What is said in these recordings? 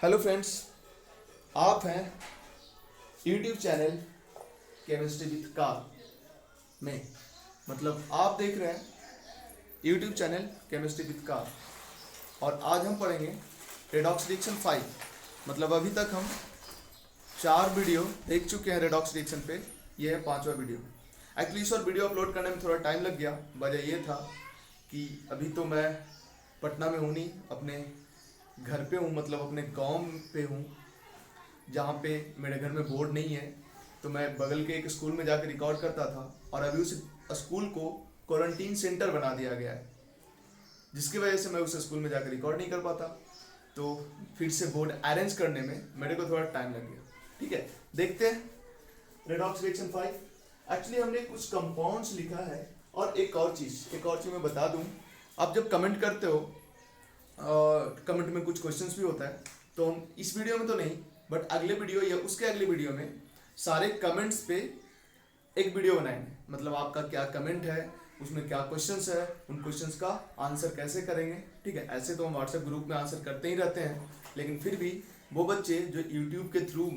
Hello friends, आप हैं YouTube channel chemistry with car में। मतलब आप देख रहे हैं YouTube channel chemistry with car और आज हम पढ़ेंगे रेडॉक्स रिएक्शन 5। मतलब अभी तक हम 4 वीडियो देख चुके हैं रेडॉक्स रिएक्शन पे। ये है 5वां वीडियो। एक्चुअली इस और वीडियो अपलोड करने में थोड़ा टाइम लग गया। वजह ये था कि अभी तो मैं पटना में हूँ नहीं, अपने घर पे हूँ, मतलब अपने गांव पे हूँ जहाँ पे मेरे घर में बोर्ड नहीं है। तो मैं बगल के एक स्कूल में जाकर रिकॉर्ड करता था और अभी उस स्कूल को क्वारंटीन सेंटर बना दिया गया है, जिसकी वजह से मैं उस स्कूल में जाकर रिकॉर्ड नहीं कर पाता। तो फिर से बोर्ड अरेंज करने में मेरे को थोड़ा टाइम लग गया। ठीक है, देखते हैं रेडॉक्स रिएक्शन 5। एक्चुअली हमने कुछ कंपाउंड्स लिखा है और एक और चीज़ मैं बता दूँ। आप जब कमेंट करते हो, कमेंट में कुछ क्वेश्चंस भी होता है, तो हम इस वीडियो में तो नहीं बट अगले वीडियो या उसके अगले वीडियो में सारे कमेंट्स पे एक वीडियो बनाएंगे। मतलब आपका क्या कमेंट है, उसमें क्या क्वेश्चंस है, उन क्वेश्चंस का आंसर कैसे करेंगे। ठीक है, ऐसे तो हम व्हाट्सएप ग्रुप में आंसर करते ही रहते हैं, लेकिन फिर भी वो बच्चे जो यूट्यूब के थ्रू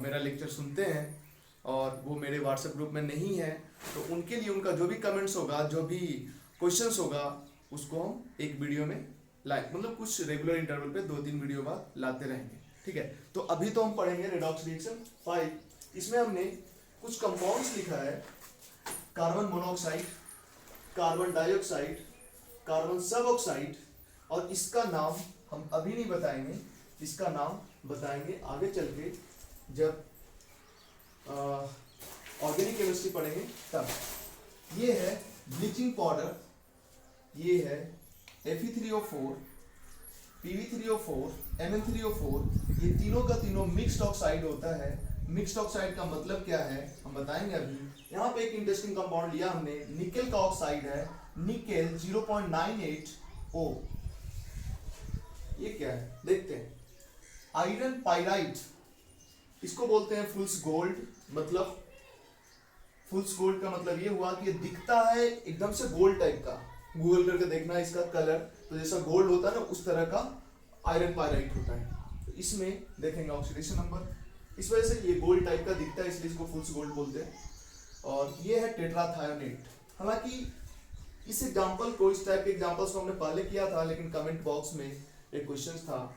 मेरा लेक्चर सुनते हैं और वो मेरे व्हाट्सएप ग्रुप में नहीं है, तो उनके लिए उनका जो भी कमेंट्स होगा, जो भी क्वेश्चंस होगा, उसको हम एक वीडियो में मतलब कुछ रेगुलर इंटरवल पे 2-3 वीडियो बाद लाते रहेंगे। ठीक है, तो अभी तो हम पढ़ेंगे रेडॉक्स रिएक्शन 5। इसमें हमने कुछ कंपाउंड्स लिखा है: carbon monoxide, carbon dioxide, carbon सब ऑक्साइड। और इसका नाम हम अभी नहीं बताएंगे, इसका नाम बताएंगे आगे चल के जब ऑर्गेनिक केमिस्ट्री पढ़ेंगे तब। ये है ब्लीचिंग पाउडर, ये है Fe3O4, PV3O4, Mn3O4। ये तीनों का तीनों मिक्स्ड ऑक्साइड होता है। मिक्स्ड ऑक्साइड का मतलब क्या है हम बताएंगे अभी। यहाँ पे एक इंटरेस्टिंग कंपाउंड लिया हमने, निकेल का ऑक्साइड है, निकेल 0.98O। ये क्या है देखते हैं। आयरन पाइराइट, इसको बोलते हैं फुल्स गोल्ड। मतलब फुल्स गोल्ड का मतलब ये हुआ कि ये दिखता है एकदम से गोल्ड टाइप का। गूगल करके देखना इसका कलर, तो जैसा गोल्ड होता है ना, उस तरह का आयरन पाइराइट होता है। तो इसमें देखेंगे ऑक्सीडेशन नंबर, इस वजह से ये गोल्ड टाइप का दिखता है, इसलिए इसको फुल्स गोल्ड बोलते हैं। और ये है टेट्राथायोनेट। हालांकि इस एग्जांपल को, इस टाइप के एग्जांपल्स को हमने पहले किया था, लेकिन कमेंट बॉक्स में एक क्वेश्चन था,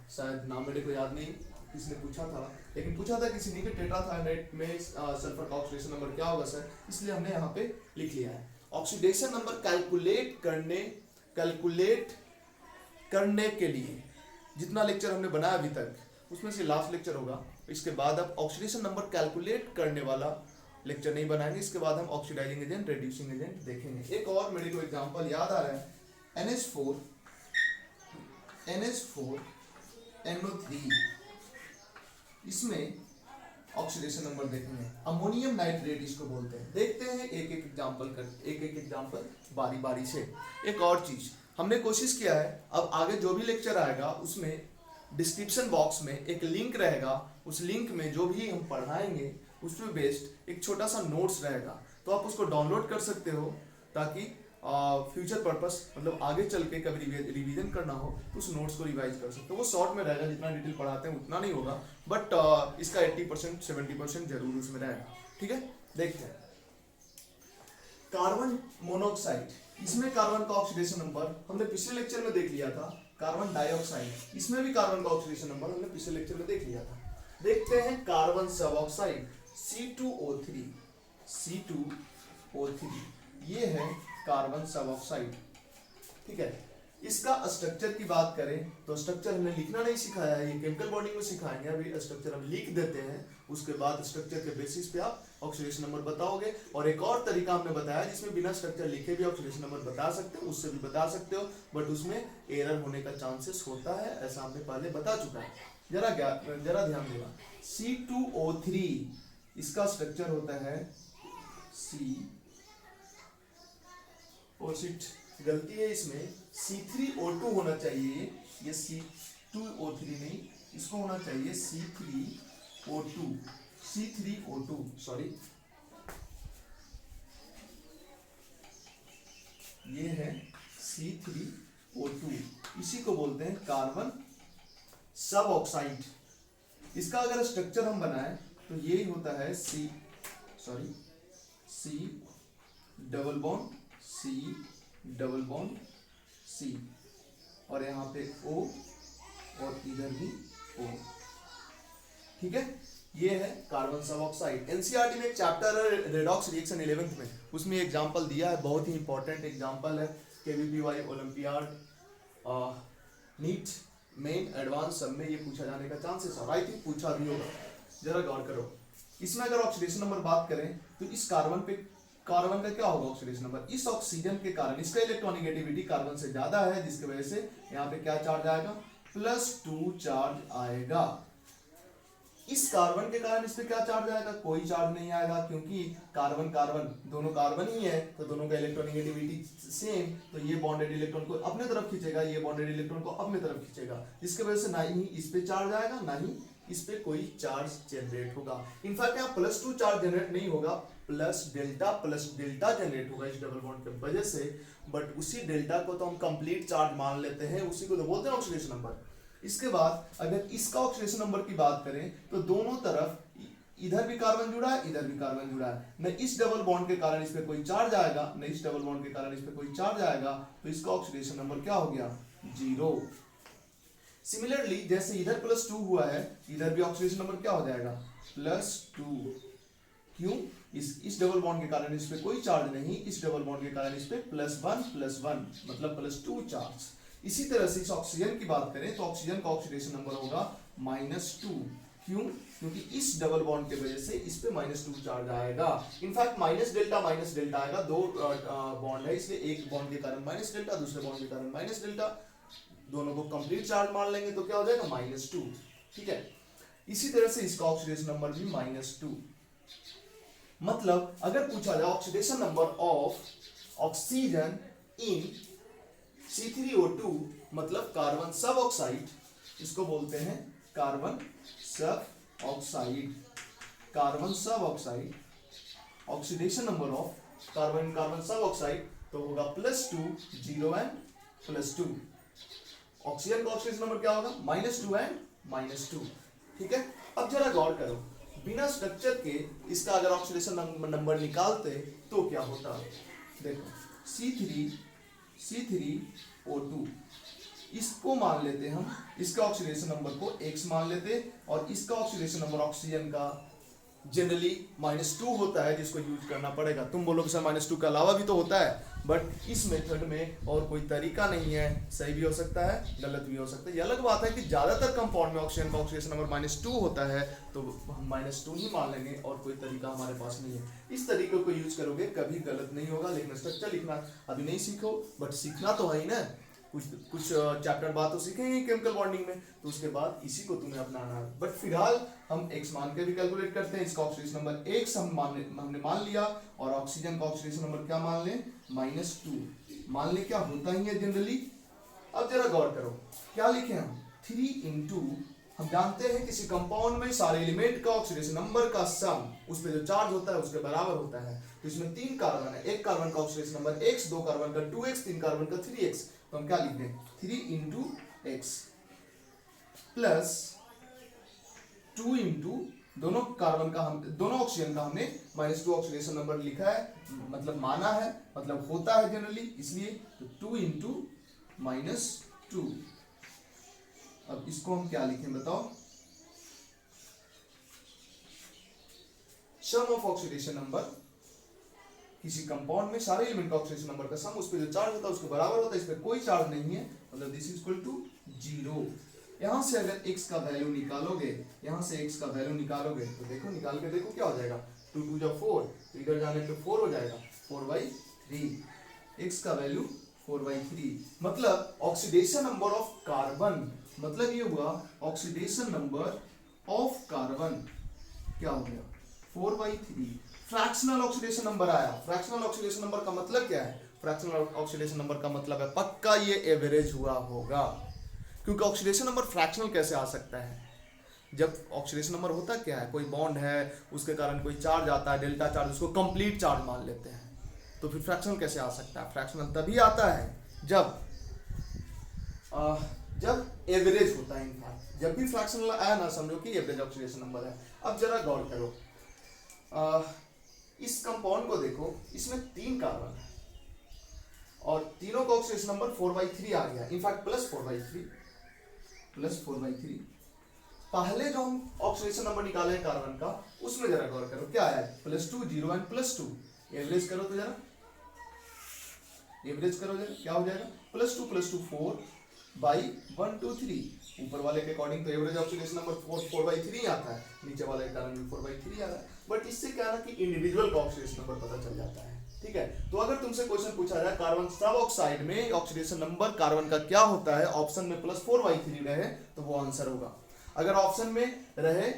शायद नाम मेरे को याद नहीं किसने पूछा था, लेकिन पूछा था किसी ने कि टेट्राथायोनेट में सल्फर का ऑक्सीडेशन नंबर क्या होगा सर, इसलिए हमने यहाँ पे लिख लिया है। ऑक्सीडेशन नंबर कैलकुलेट करने के लिए जितना लेक्चर हमने बनाया अभी तक, उसमें से लास्ट लेक्चर होगा। इसके बाद अब ऑक्सीडेशन नंबर कैलकुलेट करने वाला लेक्चर नहीं बनाएंगे। इसके बाद हम ऑक्सीडाइजिंग एजेंट, रेड्यूसिंग एजेंट देखेंगे। एक और मेरे को एग्जांपल याद आ रहा है, NH4NO3। इसमें ऑक्सीडेशन नंबर देखेंगे। अमोनियम नाइट्रेट इसको बोलते हैं। देखते हैं एक एक एग्जांपल बारी बारी से। एक और चीज हमने कोशिश किया है, अब आगे जो भी लेक्चर आएगा उसमें डिस्क्रिप्शन बॉक्स में एक लिंक रहेगा। उस लिंक में जो भी हम पढ़ाएंगे उसमें बेस्ड एक छोटा सा नोट्स रहेगा, तो आप उसको डाउनलोड कर सकते हो, ताकि फ्यूचर पर्पस, मतलब आगे चल के कभी रिवीजन करना हो तो उस नोट्स को रिवाइज कर सकते हो। वो शॉर्ट में रहेगा, जितना डिटेल पढ़ाते हैं उतना नहीं होगा, बट इसका 80% 70% जरूर उसमें रहेगा। ठीक है, देखते हैं। कार्बन मोनोऑक्साइड, इसमें कार्बन का ऑक्सीडेशन नंबर हमने पिछले लेक्चर में देख लिया था। कार्बन डाइऑक्साइड, इसमें भी कार्बन का ऑक्सीडेशन नंबर हमने पिछले लेक्चर में देख लिया था। देखते हैं कार्बन सब ऑक्साइड C2O3। ये है कार्बन सब ऑक्साइड। ठीक है, इसका स्ट्रक्चर की बात करें तो स्ट्रक्चर हमने लिखना नहीं सिखाया है, ये केमिकल बॉन्डिंग में सिखाएंगे। अभी स्ट्रक्चर हम लिख देते हैं, उसके बाद स्ट्रक्चर के बेसिस पे आप ऑक्सीडेशन नंबर बताओगे। और एक और तरीका हमने बताया जिसमें बिना स्ट्रक्चर लिखे भी ऑक्सीडेशन नंबर बता सकते हो, उससे भी बता सकते हो, बट उसमें एरर होने का चांसेस होता है, ऐसा हमने पहले बता चुका है। जरा ध्यान देना। C2O3, इसका स्ट्रक्चर होता है गलती है इसमें, C3O2 होना चाहिए, ये C2O3 नहीं, इसको होना चाहिए C3O2 सॉरी। ये है C3O2, इसी को बोलते हैं कार्बन सब ऑक्साइड, इसका अगर स्ट्रक्चर हम बनाए तो यही होता है सी डबल बॉन्ड सी और यहाँ पे O और इधर भी O। ठीक है, ये है कार्बन सब ऑक्साइड। एनसीईआरटी में एक चैप्टर है रेडॉक्स रिएक्शन 11th में, उसमें एग्जांपल दिया है, बहुत ही इंपॉर्टेंट एग्जांपल है। KVPY olympiad NEET main advance सब में ये पूछा जाने का चांसेस और आई थिंक पूछा भी होगा। जरा गौर करो, इसमें अगर ऑक्सीडेशन नंबर बात करें तो इस कार्बन का क्या होगा ऑक्सीडेशन नंबर, इस ऑक्सीजन के कारण इसका इलेक्ट्रॉनिगेटिविटी कार्बन से ज्यादा है, जिसकी वजह से यहाँ पे क्या चार्ज आएगा, +2 चार्ज आएगा। इस कार्बन के कारण इस पे क्या चार्ज आएगा, कोई चार्ज नहीं आएगा, क्योंकि कार्बन दोनों कार्बन ही है तो दोनों का इलेक्ट्रॉनिगेटिविटी सेम, तो ये बॉन्डेड इलेक्ट्रॉन को अपने तरफ खींचेगा, ये बॉन्डेड इलेक्ट्रॉन को अपने तरफ खींचेगा, जिसकी वजह से ना ही इस पे चार्ज आएगा ना ही इस पे कोई चार्ज जनरेट होगा। इनफैक्ट यहाँ +2 चार्ज जनरेट नहीं होगा, प्लस डेल्टा जनरेट होगा इस डबल बॉन्ड की वजह से, बट उसी डेल्टा को तो हम कंप्लीट चार्ज मान लेते हैं, उसी को तो बोलते हैं ऑक्सीडेशन नंबर। इसके बाद अगर इसका ऑक्सीडेशन नंबर की बात करें तो दोनों तरफ इधर भी कार्बन जुड़ा है, इधर भी कार्बन जुड़ा है, न इस डबल बॉन्ड के कारण इस पे कोई चार्ज आएगा, न इस डबल बॉन्ड के कारण इस पे कोई चार्ज आएगा, तो इसका ऑक्सीडेशन नंबर क्या हो गया, 0। सिमिलरली जैसे इधर +2 हुआ है, इधर भी ऑक्सीडेशन नंबर क्या हो जाएगा, +2। क्यों, इस डबल बॉन्ड के कारण इस पे कोई चार्ज नहीं, इस डबल बॉन्ड के कारण इस पे +1 मतलब +2 चार्ज। इसी तरह से इस ऑक्सीजन की बात करें तो ऑक्सीजन का ऑक्सीडेशन नंबर होगा -2। क्यों, क्योंकि इस डबल बॉन्ड की वजह से इस पे -2 चार्ज आएगा। इनफैक्ट माइनस डेल्टा आएगा, दो बॉन्ड है इसलिए एक बॉन्ड के कारण -डेल्टा, दूसरे बॉन्ड के कारण -डेल्टा, दोनों को कंप्लीट चार्ज मान लेंगे तो क्या हो जाएगा, -2। ठीक है, इसी तरह से इसका ऑक्सीडेशन नंबर भी -2। मतलब अगर पूछा जाए oxidation number of oxygen in C3O2 मतलब कार्बन सब ऑक्साइड, इसको बोलते हैं कार्बन सब oxide. Oxidation number of carbon सब ऑक्साइड तो होगा +2, 0 एंड +2। ऑक्सीजन का ऑक्सीडेशन नंबर क्या होगा, -2 एंड -2। ठीक है, अब जरा गौर करो, बिना स्ट्रक्चर के इसका अगर ऑक्सीडेशन नंबर निकालते तो क्या होता। देखो C3O2 इसको मान लेते हम, इसका ऑक्सीडेशन नंबर को X मान लेते, और इसका ऑक्सीडेशन नंबर ऑक्सीजन का जनरली -2 होता है, जिसको यूज करना पड़ेगा। तुम बोलोगे सर -2 के अलावा भी तो होता है, बट इस मेथड में और कोई तरीका नहीं है, सही भी हो सकता है गलत भी हो सकता है। ये अलग बात है कि ज्यादातर कंपाउंड में ऑक्सीजन का ऑक्सीडेशन नंबर -2 होता है, तो हम -2 ही मान लेंगे और कोई तरीका हमारे पास नहीं है। इस तरीके को यूज करोगे कभी गलत नहीं होगा, लेकिन स्ट्रक्चर लिखना अभी नहीं सीखो, बट सीखना तो है ही ना, कुछ चैप्टर बाद तो सीखेंगे केमिकल बॉन्डिंग में, तो उसके बाद इसी को तुम्हें अपनाना है। बट फिलहाल हम X मान के भी कैलकुलेट करते हैं। इसका ऑक्सीडेशन नंबर X हमने मान लिया, और ऑक्सीजन का ऑक्सीडेशन नंबर क्या मान लें, -2 मान लें, क्या होता ही है जनरली। अब जरा गौर करो, क्या लिखे हम, 3 इंटू, हम जानते हैं किसी कंपाउंड में सारे एलिमेंट का ऑक्सीडेशन नंबर का सम उस पे जो चार्ज होता है उसके बराबर होता है। तो इसमें 3 कार्बन है, एक कार्बन का ऑक्सीडेशन नंबर X, 2 कार्बन का 2X, 3 कार्बन का 3X, तो हम क्या लिख दें, 3 इंटू X प्लस 2 इंटू दोनों ऑक्सीजन का हमने -2 ऑक्सीडेशन नंबर लिखा है, मतलब माना है, मतलब होता है जनरली, इसलिए तो 2 इंटू -2। अब इसको हम क्या लिखें बताओ, सम ऑफ ऑक्सीडेशन नंबर, किसी कंपाउंड में सारे एलिमेंट का ऑक्सीडेशन नंबर का सम उस पे जो चार्ज होता है उसके बराबर होता है, इस पे कोई चार्ज नहीं है, मतलब दिस इज इक्वल टू 0। यहां से अगर x का वैल्यू निकालोगे, यहां से x का वैल्यू निकालोगे तो देखो, निकाल के देखो क्या हो जाएगा, 2 2 जा 4, तो इधर जाने पे 4 हो जाएगा, 4/3, x का वैल्यू 4/3। मतलब ऑक्सीडेशन नंबर ऑफ कार्बन, मतलब ये हुआ ऑक्सीडेशन नंबर ऑफ कार्बन क्या हो गया, 4/3। फ्रैक्शनल ऑक्सीडेशन नंबर आया। फ्रैक्शनल ऑक्सीडेशन नंबर का मतलब क्या है, फ्रैक्शनल ऑक्सीडेशन नंबर का मतलब है पक्का ये एवरेज हुआ होगा, क्योंकि ऑक्सीडेशन नंबर फ्रैक्शनल कैसे आ सकता है, जब ऑक्सीडेशन नंबर होता क्या है, कोई बॉन्ड है उसके कारण कोई चार्ज आता है, डेल्टा चार्ज, उसको कंप्लीट चार्ज मान लेते हैं, तो फिर फ्रैक्शनल कैसे आ सकता है। फ्रैक्शनल तभी आता है जब एवरेज होता है। इनफैक्ट जब भी फ्रैक्शनल आया ना समझो कि एवरेज ऑक्सीडेशन नंबर है। अब जरा गौर करो, इस कंपाउंड को देखो, इसमें 3 कार्बन है और तीनों का ऑक्सीडेशन नंबर 4/3 आ गया, इनफैक्ट +4/3। पहले जो हम ऑक्सीडेशन नंबर निकाले हैं कार्बन का, उसमें जरा गौर करो क्या आया, +2 0 एंड +2। एवरेज करो तो जरा, एवरेज करो जरा, क्या हो जाएगा, +2 +2 4/1 2 3। ऊपर वाले के अकॉर्डिंग तो एवरेज ऑक्सीडेशन नंबर 4/3 आता है, नीचे वाले के कारण भी 4/3 आ रहा है। बट इससे क्या है कि इंडिविजुअल का ऑक्सीडेशन नंबर पता चल जाता है। ठीक है, तो अगर तुमसे क्वेश्चन पूछा जाए कार्बन सब ऑक्साइड में ऑक्सीडेशन नंबर कार्बन का क्या होता है, ऑप्शन में +4/3 रहे तो वो आंसर होगा। अगर ऑप्शन में रहे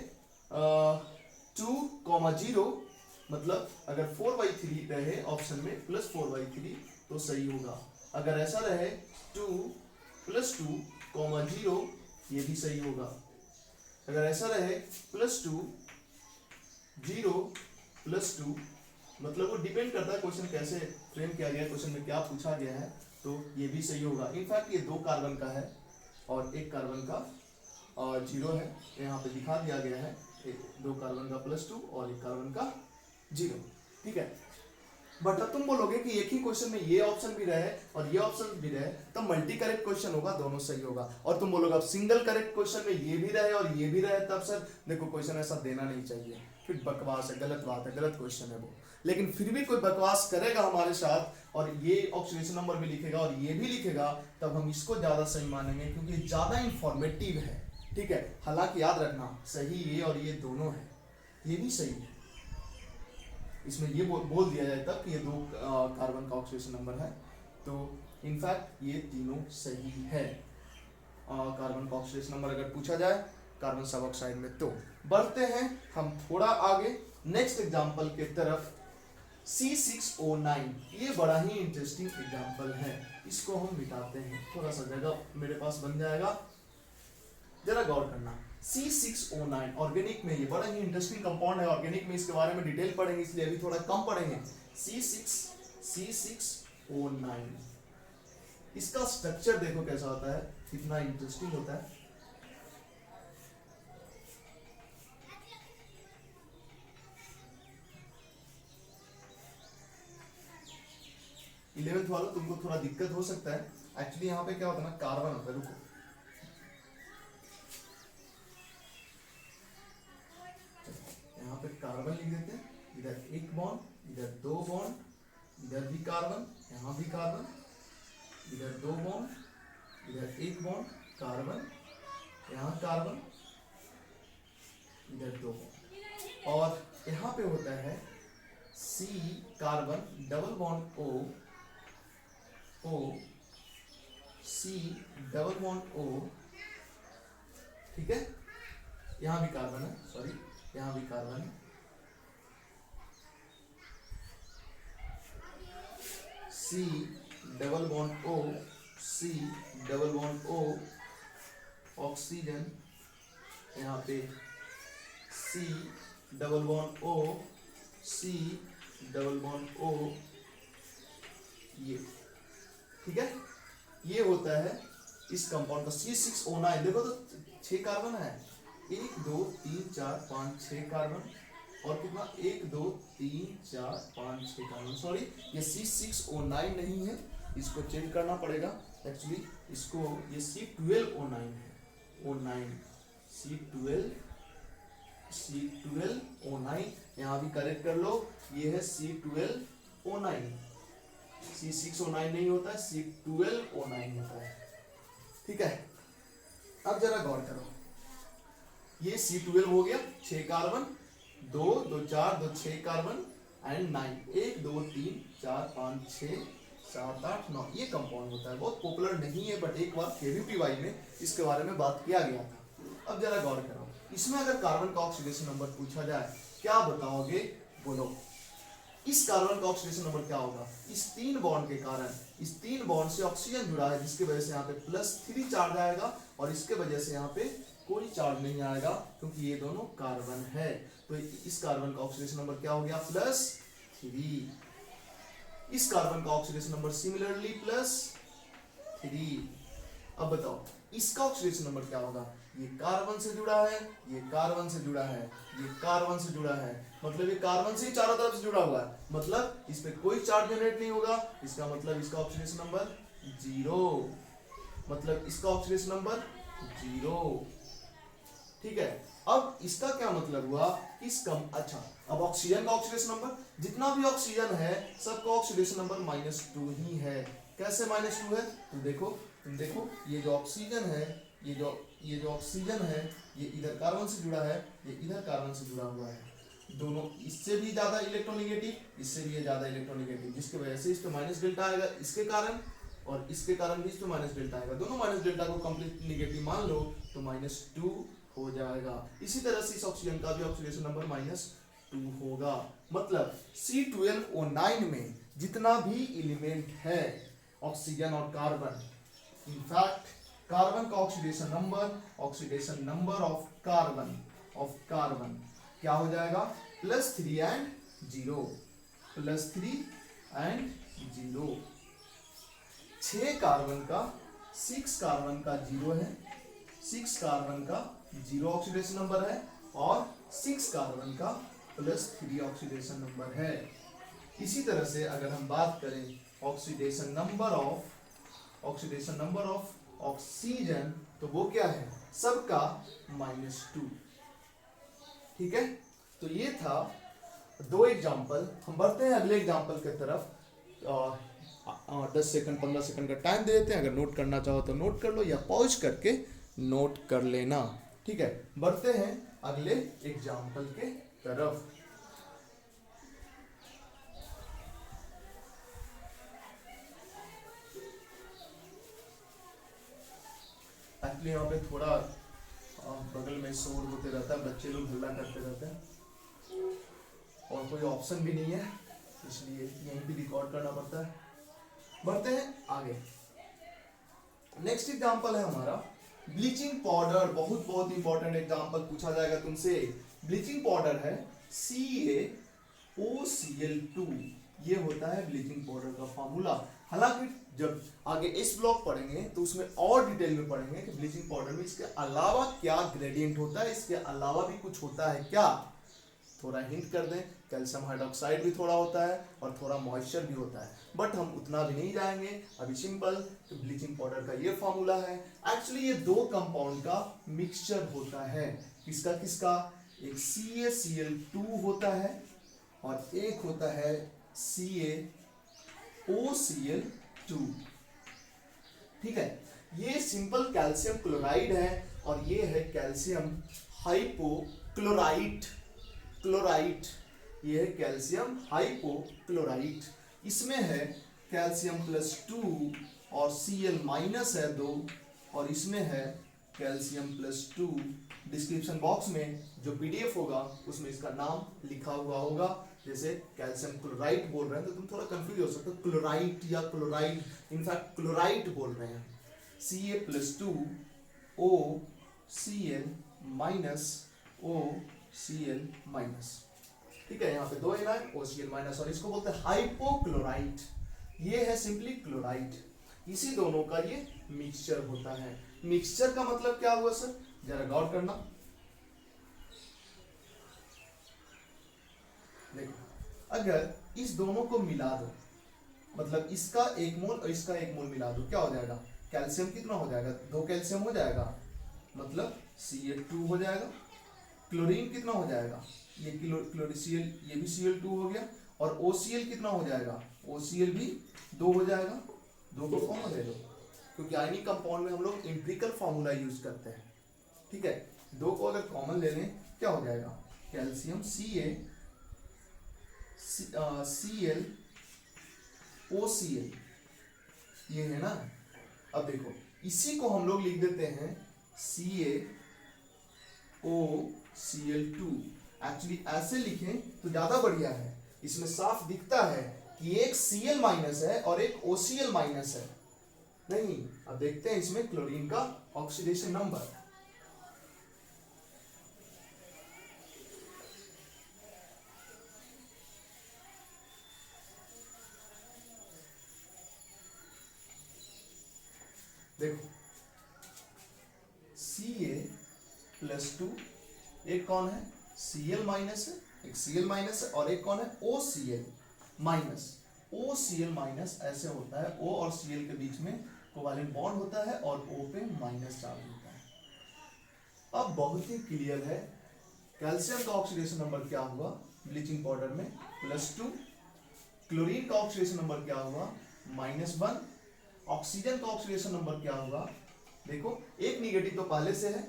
2,0 मतलब अगर 4/3 रहे ऑप्शन में +4/3 तो सही होगा। अगर ऐसा रहे 2 +2, 0 ये भी सही होगा। अगर ऐसा रहे +2 0 +2 मतलब वो डिपेंड करता है क्वेश्चन कैसे फ्रेम किया गया है, क्वेश्चन में क्या पूछा गया है, तो ये भी सही होगा। इनफैक्ट ये 2 कार्बन का है और 1 कार्बन का 0 है, यहाँ पे दिखा दिया गया है, 2 कार्बन का +2 और 1 कार्बन का 0। ठीक है, बट अब तुम बोलोगे कि एक ही क्वेश्चन में ये ऑप्शन भी रहे और ये ऑप्शन भी रहे तब मल्टी करेक्ट क्वेश्चन होगा, दोनों सही होगा। और तुम बोलोगे अब सिंगल करेक्ट क्वेश्चन में ये भी रहे और ये भी रहे, तब सर देखो क्वेश्चन ऐसा देना नहीं चाहिए, फिर बकवास है, गलत बात है, गलत क्वेश्चन है वो। लेकिन फिर भी कोई बकवास करेगा हमारे साथ और ये ऑक्सीडेशन नंबर भी लिखेगा और ये भी लिखेगा, तब हम इसको ज्यादा सही मानेंगे क्योंकि ज्यादा इंफॉर्मेटिव है। ठीक है, हालांकि याद रखना सही ये और ये दोनों है, ये भी सही है, इसमें ये बोल दिया जाए तब कि ये 2 कार्बन का ऑक्सीडेशन नंबर है, तो इनफैक्ट ये तीनों सही है। कार्बन का ऑक्सीडेशन नंबर अगर पूछा जाए कार्बन सब ऑक्साइड में। तो बढ़ते हैं हम थोड़ा आगे नेक्स्ट एग्जांपल के तरफ, C6O9। ये बड़ा ही इंटरेस्टिंग एग्जांपल है, इसको हम मिटाते हैं, थोड़ा सा जगह मेरे पास बन जाएगा, जरा गौर करना। C6O9 ऑर्गेनिक में ये बड़ा ही इंटरेस्टिंग कंपाउंड है, ऑर्गेनिक में इसके बारे में डिटेल पढ़ेंगे इसलिए अभी थोड़ा कम पढ़ेंगे। C6O9 इसका स्ट्रक्चर देखो कैसा होता है, कितना इंटरेस्टिंग होता है। इलेवेंथ वालों तुमको थोड़ा दिक्कत हो सकता है, एक्चुअली यहाँ पे क्या होता है ना, कार्बन होता है, रुको यहाँ पे कार्बन लिख देते हैं, इधर 1 बॉन्ड, इधर 2 बॉन्ड, इधर भी कार्बन, यहाँ भी कार्बन, इधर 2 बॉन्ड, इधर 1 बॉन्ड, कार्बन, यहाँ कार्बन, इधर 2 बॉन्ड, और यहाँ पे होता है C carbon double bond O, C double bond O। ठीक है, यहाँ भी कार्बन है, सॉरी यहाँ भी कार्बन है, C double bond O, C double bond O, oxygen, यहाँ पे C double bond O, C double bond O, ये। ठीक है, ये होता है इस कंपाउंड का C6O9। देखो तो 6 कार्बन है, 1 2 3 4 5 6 कार्बन, और कितना 1 2 3 4 5 6 कार्बन, सॉरी ये C6O9 नहीं है, इसको चेंज करना पड़ेगा एक्चुअली, इसको ये C12O9 है, O9 C12O9, यहाँ भी करेक्ट कर लो, ये है C12O9, C6O9 नहीं होता है, C12O9 होता है। ठीक है, अब जरा गौर करो, ये C12 हो गया, 6 कार्बन, 2 2 4 2 6 कार्बन एंड 9, 1 2 3 4 5 6 7 8 9, ये कंपाउंड होता है, बहुत पॉपुलर नहीं है बट एक बार KVPY में इसके बारे में बात किया गया था। अब जरा गौर करो, इसमें अगर कार्बन का ऑक्सीडेशन नंबर पूछा जाए क्या बताओगे, बोलो। इस कार्बन का ऑक्सीडेशन नंबर क्या होगा, इस 3 बॉन्ड के कारण, इस 3 बॉन्ड से ऑक्सीजन जुड़ा है जिसकी वजह से यहाँ पे +3 चार्ज आएगा और इसके वजह से यहाँ पे कोई चार्ज नहीं आएगा क्योंकि ये दोनों कार्बन है, तो इस कार्बन का ऑक्सीडेशन नंबर क्या हो गया, +3। इस कार्बन का ऑक्सीडेशन नंबर सिमिलरली +3। अब बताओ इसका ऑक्सीडेशन नंबर क्या होगा, ये कार्बन से जुड़ा है, ये कार्बन से जुड़ा है, ये कार्बन से जुड़ा है, मतलब ये कार्बन से ही चारों तरफ से जुड़ा हुआ है, मतलब इस पे कोई चार्ज जनरेट नहीं होगा, इसका मतलब इसका ऑक्सीडेशन नंबर 0, मतलब इसका ऑक्सीडेशन नंबर 0। ठीक है, अब इसका क्या मतलब हुआ कि अच्छा, अब ऑक्सीजन का ऑक्सीडेशन नंबर, जितना भी ऑक्सीजन है सबका ऑक्सीडेशन नंबर -2 ही है। कैसे -2 है, तुम देखो ये जो ऑक्सीजन है, ये जो ऑक्सीजन है, ये इधर कार्बन से जुड़ा है, ये इधर कार्बन से जुड़ा हुआ है, दोनों इससे भी ज्यादा इलेक्ट्रोनेगेटिव, इससे भी ज्यादा इलेक्ट्रोनेगेटिव, जिसकी वजह से इस पे माइनस डेल्टा आएगा इसके कारण, और इसके कारण भी इस पे माइनस डेल्टा आएगा, दोनों माइनस डेल्टा को कंप्लीट नेगेटिव मान लो तो -2 हो जाएगा। इसी तरह से इस ऑक्सीजन का भी ऑक्सीडेशन नंबर -2 होगा। मतलब C12O9 में जितना भी एलिमेंट है ऑक्सीजन और कार्बन, इनफैक्ट कार्बन का ऑक्सीडेशन नंबर ऑफ कार्बन क्या हो जाएगा, +3 एंड 0, +3 एंड 0। 6 कार्बन का 0 है, 6 कार्बन का 0 ऑक्सीडेशन नंबर है, और 6 कार्बन का +3 ऑक्सीडेशन नंबर है। इसी तरह से अगर हम बात करें ऑक्सीडेशन नंबर ऑफ ऑक्सीजन, तो वो क्या है, सबका -2। ठीक है, तो ये था 2 एग्जाम्पल। हम बढ़ते हैं अगले एग्जाम्पल की तरफ। 10 सेकंड 15 सेकंड का टाइम दे देते हैं, अगर नोट करना चाहो तो नोट कर लो या पॉज करके नोट कर लेना। ठीक है, बढ़ते हैं अगले एग्जाम्पल के तरफ। एक्चुअली यहाँ पे थोड़ा बगल में शोर होते रहता है, बच्चे लोग हल्ला करते रहते हैं और कोई ऑप्शन भी नहीं है, इसलिए यहीं भी रिकॉर्ड करना पड़ता है। बढ़ते हैं आगे। नेक्स्ट एग्जांपल है हमारा ब्लीचिंग पाउडर। बहुत इंपॉर्टेंट एग्जांपल पूछा जाएगा तुमसे। ब्लीचिंग पाउडर है CaOCl2, ये होता है ब्लीचिंग पाउडर का फार्मूला। हालांकि जब आगे इस ब्लॉक पढ़ेंगे तो उसमें और डिटेल में पढ़ेंगे कि ब्लीचिंग पाउडर में इसके अलावा क्या ग्रेडियंट होता है, इसके अलावा भी कुछ होता है क्या। थोड़ा हिंट कर दें, कैल्शियम हाइड्रोक्साइड भी थोड़ा होता है और थोड़ा मॉइस्चर भी होता है, बट हम उतना भी नहीं जाएंगे अभी। सिंपल तो ब्लीचिंग पाउडर का ये फॉर्मूला है। एक्चुअली ये 2 कंपाउंड का मिक्सचर होता है। किसका किसका, एक CaCl2 होता है और एक होता है CaOCl2। ठीक है, ये सिंपल कैल्शियम क्लोराइड है और ये है कैल्शियम हाइपोक्लोराइट। ये है कैल्शियम हाइपोक्लोराइट। इसमें है कैल्शियम +2 और Cl- है 2, और इसमें है कैल्शियम +2। डिस्क्रिप्शन बॉक्स में जो PDF होगा उसमें इसका नाम लिखा हुआ होगा। जैसे कैल्शियम क्लोराइड बोल रहे हैं तो तुम थोड़ा कंफ्यूज हो सकते हो, क्लोराइट या क्लोराइड, इनफैक्ट क्लोराइट बोल रहे हैं। Ca+2OCl- ठीक है, यहाँ पे 2 एनायन OCl- और इसको बोलते हैं हाइपोक्लोराइट। ये है सिंपली क्लोराइट। इसी दोनों का ये मिक्सचर होता है। मिक्सचर का मतलब क्या हुआ सर, जरा गौर करना। देखो, अगर इस दोनों को मिला दो, मतलब इसका 1 मोल और इसका 1 मोल मिला दो, क्या हो जाएगा, कैल्शियम कितना हो जाएगा, 2 कैल्शियम हो जाएगा, मतलब Ca2 हो जाएगा। क्लोरीन कितना हो जाएगा, ये क्लोरीसीएल, ये भी Cl2 हो गया, और OCl कितना हो जाएगा, OCl भी 2 हो जाएगा। 2 को कॉमन ले लो, क्योंकि आयनिक कंपाउंड में हम लोग एम्पिरिकल फार्मूला यूज करते हैं। ठीक है, 2 को अगर कॉमन ले लें क्या हो जाएगा, कैल्शियम CaClOCl, ये है ना। अब देखो, इसी को हम लोग लिख देते हैं CaOCl2। एक्चुअली ऐसे लिखें तो ज्यादा बढ़िया है, इसमें साफ दिखता है कि एक Cl- है और एक OCl- है। नहीं, अब देखते हैं इसमें क्लोरीन का ऑक्सीडेशन नंबर। देखो, Ca+2, एक कौन है Cl माइनस है, एक Cl माइनस है, और एक कौन है OCl माइनस। OCl माइनस ऐसे होता है, O और Cl के बीच में कोवैलेंट बॉन्ड होता है और O पे माइनस चार्ज होता है। अब बहुत ही क्लियर है, कैल्शियम का ऑक्सीडेशन नंबर क्या हुआ ब्लीचिंग पाउडर में +2, क्लोरीन का ऑक्सीडेशन नंबर क्या हुआ -1, ऑक्सीजन का ऑक्सीडेशन नंबर क्या हुआ, देखो एक निगेटिव तो पहले से है,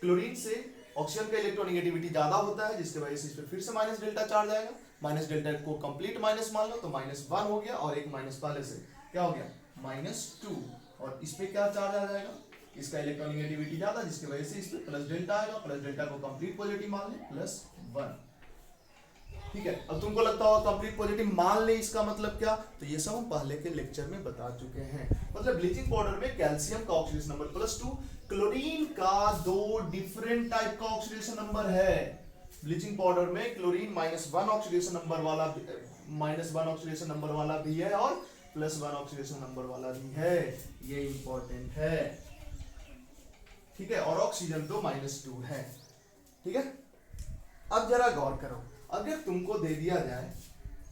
क्लोरीन से ऑक्सीजन का इलेक्ट्रोनेगेटिविटी ज्यादा होता है जिसके वजह से इस पे फिर से माइनस डेल्टा चार्ज आएगा, माइनस डेल्टा को कंप्लीट माइनस मान लो तो -1 हो गया, और एक माइनस पहले से क्या हो गया -2, और इस पे क्या चार्ज आ जाएगा, इसका इलेक्ट्रोनेगेटिविटी ज्यादा जिसकी वजह से इस पे प्लस डेल्टा आएगा, प्लस डेल्टा को कंप्लीट पॉजिटिव मान ले +1। ठीक है, अब तुमको लगता होगा कंप्लीट पॉजिटिव मान ले इसका मतलब क्या, तो ये सब हम पहले के लेक्चर में बता चुके हैं। मतलब ब्लीचिंग पाउडर में कैल्शियम का ऑक्सीडेशन नंबर +2, क्लोरीन का 2 डिफरेंट टाइप का ऑक्सीडेशन नंबर है ब्लीचिंग पाउडर में, क्लोरीन -1 ऑक्सीडेशन नंबर वाला -1 ऑक्सीडेशन नंबर वाला भी है और +1 ऑक्सीडेशन नंबर वाला भी है, ये इंपॉर्टेंट है। ठीक है, और ऑक्सीजन तो -2 है। ठीक है, अब जरा गौर करो, अगर तुमको दे दिया जाए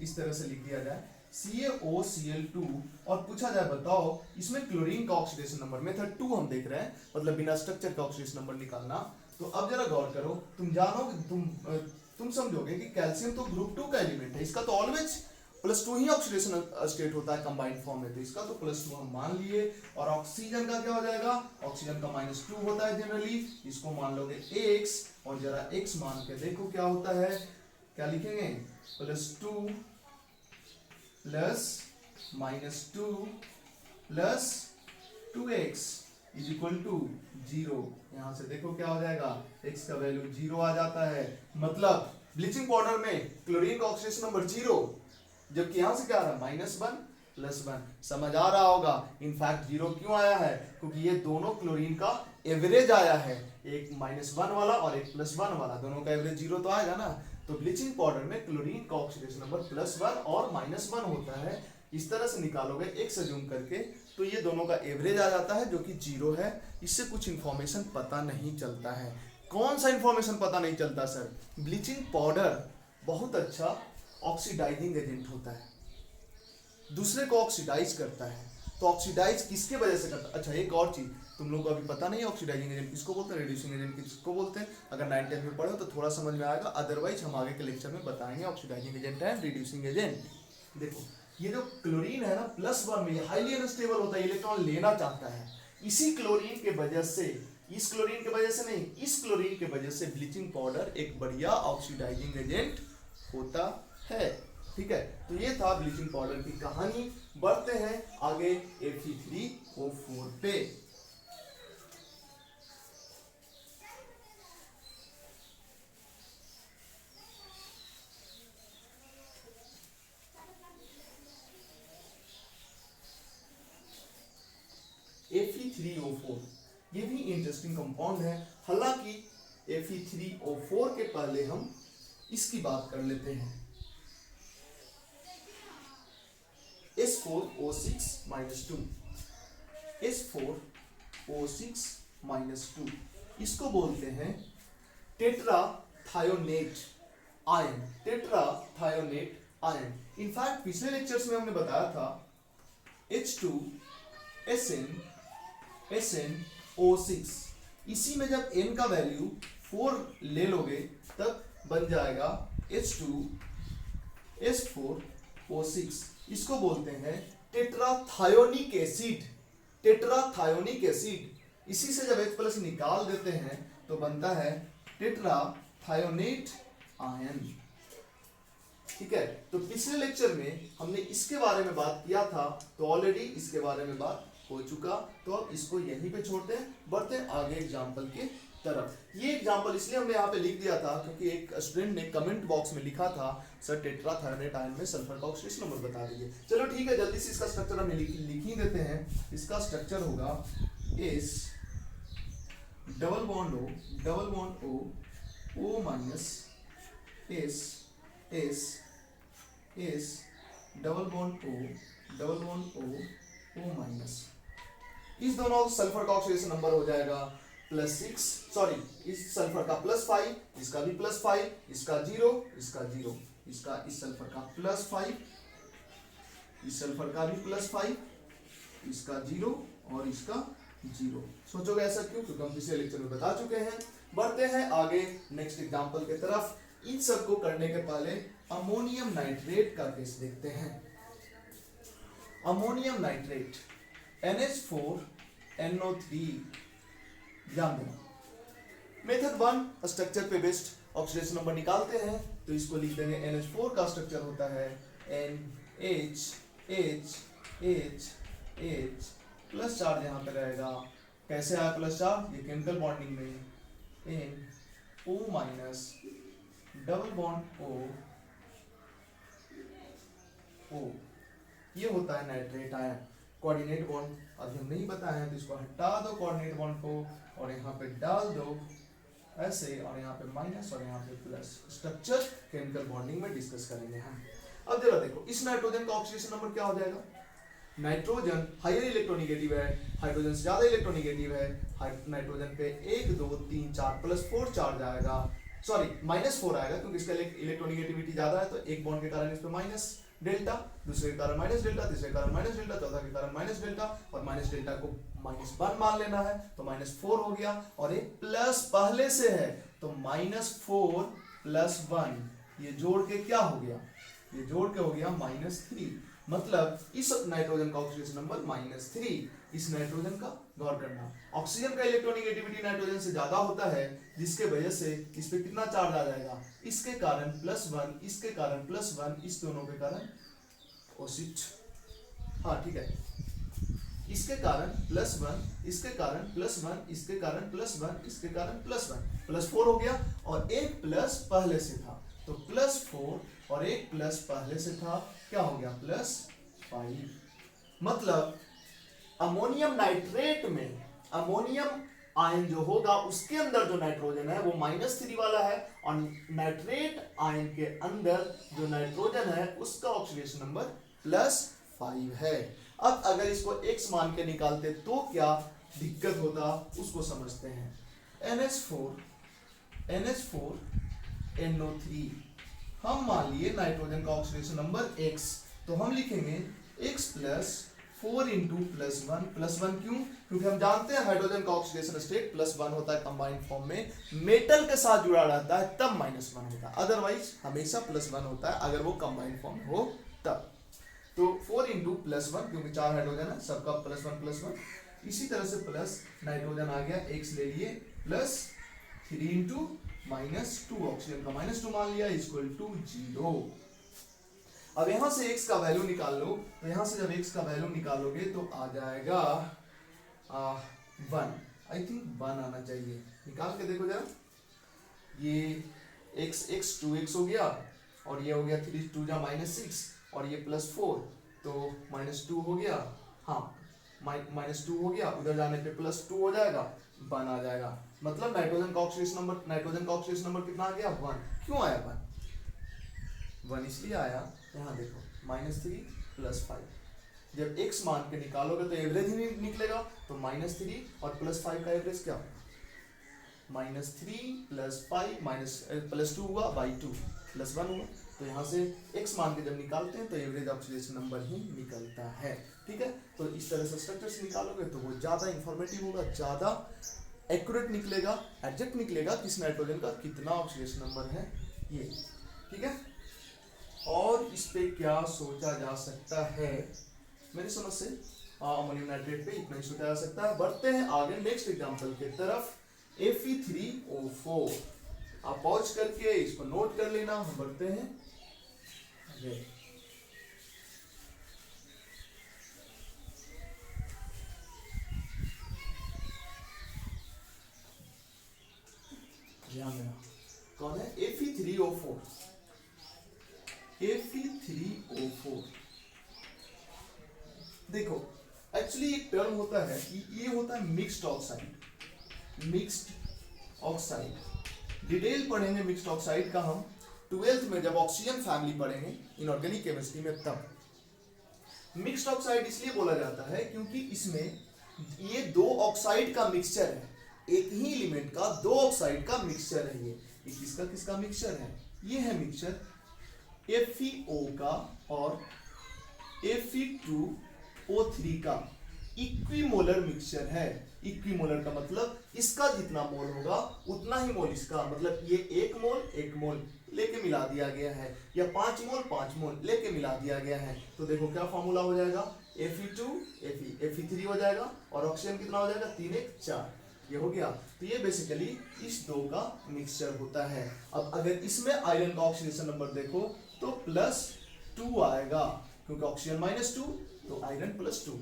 इस तरह से लिख दिया जाए CaOCl2 और पूछा जाए बताओ इसमें क्लोरीन का ऑक्सीडेशन नंबर, मेथड 2 हम देख रहे हैं, मतलब बिना स्ट्रक्चर का ऑक्सीडेशन नंबर निकालना। तो अब जरा गौर करो, तुम जानो तुम समझोगे कि कैल्शियम तो ग्रुप 2 का एलिमेंट है, इसका तो ऑलवेज +2 ही ऑक्सीडेशन स्टेट होता है कंबाइंड फॉर्म में, तो इसका तो +2 हम मान लिए। और ऑक्सीजन का क्या हो जाएगा, ऑक्सीजन का -2 होता है जनरली, इसको मान लोगे X, और जरा X मान के देखो क्या होता है, क्या लिखेंगे +2 प्लस -2 प्लस 2x = 0। यहां से देखो क्या हो जाएगा, x का वैल्यू 0 आ जाता है, मतलब ब्लीचिंग पाउडर में क्लोरीन का ऑक्सीडेशन नंबर 0, जबकि यहां से क्या आ रहा है -1 +1। समझ आ रहा होगा, इनफैक्ट 0 क्यों आया है, क्योंकि ये दोनों क्लोरीन का एवरेज आया है, एक -1 वाला और एक +1 वाला, दोनों का एवरेज 0 तो आएगा ना। तो ब्लीचिंग पाउडर में क्लोरीन का ऑक्सीडेशन नंबर +1 और -1 होता है, इस तरह से निकालोगे x अज्यूम करके, तो ये दोनों का एवरेज आ जाता है जो कि 0 है। इससे कुछ इंफॉर्मेशन पता नहीं चलता है। कौन सा इंफॉर्मेशन पता नहीं चलता सर, ब्लीचिंग पाउडर बहुत अच्छा ऑक्सीडाइजिंग एजेंट होता है, दूसरे को ऑक्सीडाइज करता है। तो ऑक्सीडाइज किसके वजह से करता है, अच्छा एक और चीज तुम लोग को अभी पता नहीं है ऑक्सीडाइजिंग एजेंट किसको बोलते हैं, रिड्यूसिंग एजेंट किसको बोलते हैं। अगर 9th 10th में पढ़े हो तो थोड़ा समझ में आएगा, अदरवाइज हम आगे के लेक्चर में बताएंगे ऑक्सीडाइजिंग एजेंट है रिड्यूसिंग एजेंट। देखो ये जो क्लोरीन है ना +1 में हाईली अनस्टेबल होता है, इलेक्ट्रॉन लेना चाहता है, इसी क्लोरीन के वजह से, इस क्लोरीन के वजह से नहीं, इस क्लोरीन के वजह से ब्लीचिंग पाउडर एक बढ़िया ऑक्सीडाइजिंग एजेंट होता है। ठीक है, तो ये था ब्लीचिंग पाउडर की कहानी। बढ़ते हैं आगे Fe3O4 पे। Fe3O4 ये भी इंटरेस्टिंग कंपाउंड है, हालांकि Fe3O4 के पहले हम इसकी बात कर लेते हैं, S4O6-2, S4O6-2 इसको बोलते हैं tetrathionate ion, tetrathionate ion. In fact पिछले लेक्चर्स में हमने बताया था H2SN2SN O6, इसी में जब N का वैल्यू 4 ले लोगे तब बन जाएगा H2S4O6, इसको बोलते हैं टेट्राथायोनिक एसिड, टेट्राथायोनिक एसिड। इसी से जब H+ निकाल देते हैं तो बनता है टेट्राथायोनेट आयन। ठीक है, तो पिछले लेक्चर में हमने इसके बारे में बात किया था, तो ऑलरेडी इसके बारे में बात हो चुका, तो अब इसको यहीं पे छोड़ते हैं, बढ़ते हैं आगे एग्जाम्पल के तरफ। ये एग्जाम्पल इसलिए हमने यहाँ पे लिख दिया था क्योंकि एक स्टूडेंट ने कमेंट बॉक्स में लिखा था सर टेट्राथायोनेट आयन में सल्फर का ऑक्सीडेशन नंबर बता दीजिए। चलो ठीक है, जल्दी से इसका स्ट्रक्चर हम लिख ही देते हैं। इसका स्ट्रक्चर होगा S double bond O O minus S double bond O minus, इस दोनों सल्फर का ऑक्सीडेशन नंबर हो जाएगा +6, सॉरी इस सल्फर का +5, इसका भी +5, इसका 0, इसका 0, इसका इस सल्फर का +5, इस सल्फर का भी +5, इसका 0 और इसका 0। सोचोगे ऐसा क्यों? क्योंकि हम पिछले लेक्चर में बता चुके हैं। बढ़ते हैं आगे नेक्स्ट एग्जांपल की तरफ। इन सब को करने के पहले अमोनियम नाइट्रेट का केस देखते हैं। अमोनियम नाइट्रेट NH4NO3, ध्यान देना। मेथड 1 स्ट्रक्चर पे बेस्ड ऑक्सीडेशन नंबर निकालते हैं, तो इसको लिख देंगे NH4 का स्ट्रक्चर होता है NH प्लस चार्ज यहाँ पे रहेगा। कैसे आया प्लस चार्ज? ये केमिकल बॉन्डिंग में NO minus double bond O ये होता है नाइट्रेट आयन। कोऑर्डिनेट बॉन्ड अभी हम नहीं बताए हैं, तो इसको हटा दो कोऑर्डिनेट बॉन्ड को और यहाँ पे डाल दो ऐसे, और यहाँ पे माइनस और यहाँ पे प्लस। स्ट्रक्चर केमिकल बॉन्डिंग में डिस्कस करेंगे हम। अब जरा देखो, इस नाइट्रोजन का ऑक्सीडेशन नंबर क्या हो जाएगा? नाइट्रोजन हायर इलेक्ट्रोनेगेटिव है, हाइड्रोजन से ज्यादा इलेक्ट्रोनेगेटिव है। नाइट्रोजन पे 1 2 3 4 +4 चार्ज आएगा, सॉरी -4 आएगा, क्योंकि इसका इलेक्ट्रोनेगेटिविटी ज्यादा है, तो एक बॉन्ड के कारण इस पे माइनस डेल्टा, दूसरे के कारण माइनस डेल्टा, तीसरे के कारण माइनस डेल्टा, चौथा के कारण माइनस डेल्टा, और माइनस डेल्टा को -1 मान लेना है, तो -4 हो गया। और एक प्लस पहले से है, तो -4 + 1 ये जोड़ के क्या हो गया? ये जोड़ के हो गया -3। मतलब इस नाइट्रोजन का ऑक्सीडेशन नंबर -3। इस नाइट्रोजन का गौर करना, ऑक्सीजन का इलेक्ट्रोनेगेटिविटी नाइट्रोजन से ज्यादा होता है, जिसके वजह से इस पे कितना चार्ज आ जाएगा? इसके कारण +1, इसके कारण +1, इस दोनों के कारण ओसिट, हाँ ठीक है, इसके कारण +1, इसके कारण +1, इसके कारण +1, इसके कारण +1, +4 हो गया। और एक प्लस पहले से था, तो +4 और एक प्लस पहले से था, क्या हो गया? +5। मतलब अमोनियम नाइट्रेट में अमोनियम आयन जो होगा उसके अंदर जो नाइट्रोजन है वो -3 वाला है, और नाइट्रेट आयन के अंदर जो नाइट्रोजन है उसका ऑक्सीडेशन नंबर +5 है। अब अगर इसको x मान के निकालते तो क्या दिक्कत होता, उसको समझते हैं। NH4NO3 हम मान लिए नाइट्रोजन का ऑक्सीडेशन नंबर x, तो हम लिखेंगे x + 4 × +1 क्यों? क्योंकि हम जानते हैं हाइड्रोजन का ऑक्सीडेशन स्टेट +1 होता है कंबाइंड फॉर्म में, मेटल के साथ जुड़ा रहता है तब -1 होता है, अदरवाइज हमेशा +1 होता है अगर वो कंबाइंड फॉर्म हो तब। तो 4 × +1, क्योंकि 4 हाइड्रोजन है, सबका +1 इसी तरह से प्लस नाइट्रोजन आ गया, x ले लिए, +3 × -2, ऑक्सीजन का -2 मान लिया, = 0। अब यहां से x का वैल्यू निकाल लो, तो यहां से जब x का वैल्यू निकालोगे तो आ जाएगा 1, आई थिंक 1 आना चाहिए, निकाल के देखो जरा। ये x 2x हो गया, और ये हो गया 3 2 -6, और ये +4, तो -2 हो गया, हाँ -2 हो गया, उधर जाने पे +2 हो जाएगा, 1 आ जाएगा। मतलब नाइट्रोजन का ऑक्सीडेशन नंबर कितना आ गया? 1। क्यों आया 1 इसलिए आया, यहाँ देखो -3 + 5, जब x मान के निकालोगे तो एवरेज ही निकलेगा, तो -3 और +5 का एवरेज क्या होगा? -3 + 5 +2 हुआ बाई 2 +1 हुआ, तो यहाँ से x मान के जब निकालते हैं तो एवरेज ऑक्सीडेशन नंबर ही निकलता है। ठीक है, तो इस तरह से स्ट्रक्चर से निकालोगे तो वो ज़्यादा इंफॉर्मेटिव होगा, ज़्यादा एक्यूरेट निकलेगा, एग्जैक्ट निकलेगा किस नाइट्रोजन का कितना ऑक्सीडेशन नंबर है ये। ठीक है, और इस पे क्या सोचा जा सकता है मेरी समझ से? अमोनियम नाइट्रेट पे इतना ही सोचा जा सकता है। बढ़ते हैं आगे नेक्स्ट एग्जांपल की तरफ, Fe3O4। आप पॉज करके इसको नोट कर लेना, हम बढ़ते हैं आगे। ध्यान देना, कौन है? Fe3O4। Fe3O4 देखो, एक्चुअली एक टर्म होता है, ये होता है मिक्स्ड ऑक्साइड। डिटेल पढ़ेंगे मिक्स्ड ऑक्साइड का हम 12th में, जब ऑक्सीजन फैमिली पढ़ेंगे इनऑर्गेनिक केमिस्ट्री में, तब। मिक्स्ड ऑक्साइड इसलिए बोला जाता है क्योंकि इसमें ये 2 ऑक्साइड का मिक्सचर है, एक ही एलिमेंट का दो ऑक्साइड का मिक्सचर है। ये किसका किसका मिक्सचर है? ये है मिक्सचर FeO का और Fe2O3 का इक्विमोलर मिक्सचर है। इक्विमोलर का मतलब इसका जितना मोल होगा उतना ही मोल इसका, मतलब ये 1 मोल लेके मिला दिया गया है, या 5 मोल लेके मिला दिया गया है। तो देखो क्या फॉर्मूला हो जाएगा, Fe2 Fe3 हो जाएगा, और ऑक्सीजन कितना हो जाएगा, 3 1 4, ये हो गया। तो ये बेसिकली इस दो का मिक्सचर होता है। अब अगर इसमें आयरन का ऑक्सीडेशन नंबर देखो तो +2 आएगा, क्योंकि ऑक्सीजन -2 तो आयरन +2,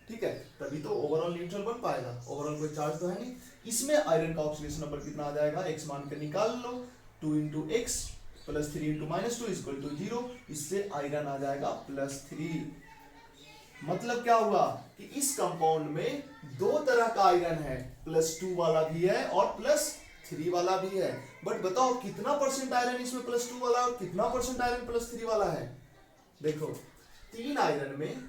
ठीक है, तभी तो ओवरऑल न्यूट्रल बन पाएगा। ओवरऑल कोई चार्ज तो है नहीं। इसमें आयरन का ऑक्सीडेशन नंबर कितना आ जाएगा, x मान के निकाल लो, 2 × x + 3 × -2 = 0। इससे आयरन आ जाएगा +3। मतलब क्या हुआ कि इस कंपाउंड में दो तरह का आयरन है, +2 वाला भी है और +3 वाला भी है। बट बताओ कितना परसेंट आयरन इसमें +2 वाला और कितना परसेंट आयरन +3 वाला है? देखो 3 आयरन में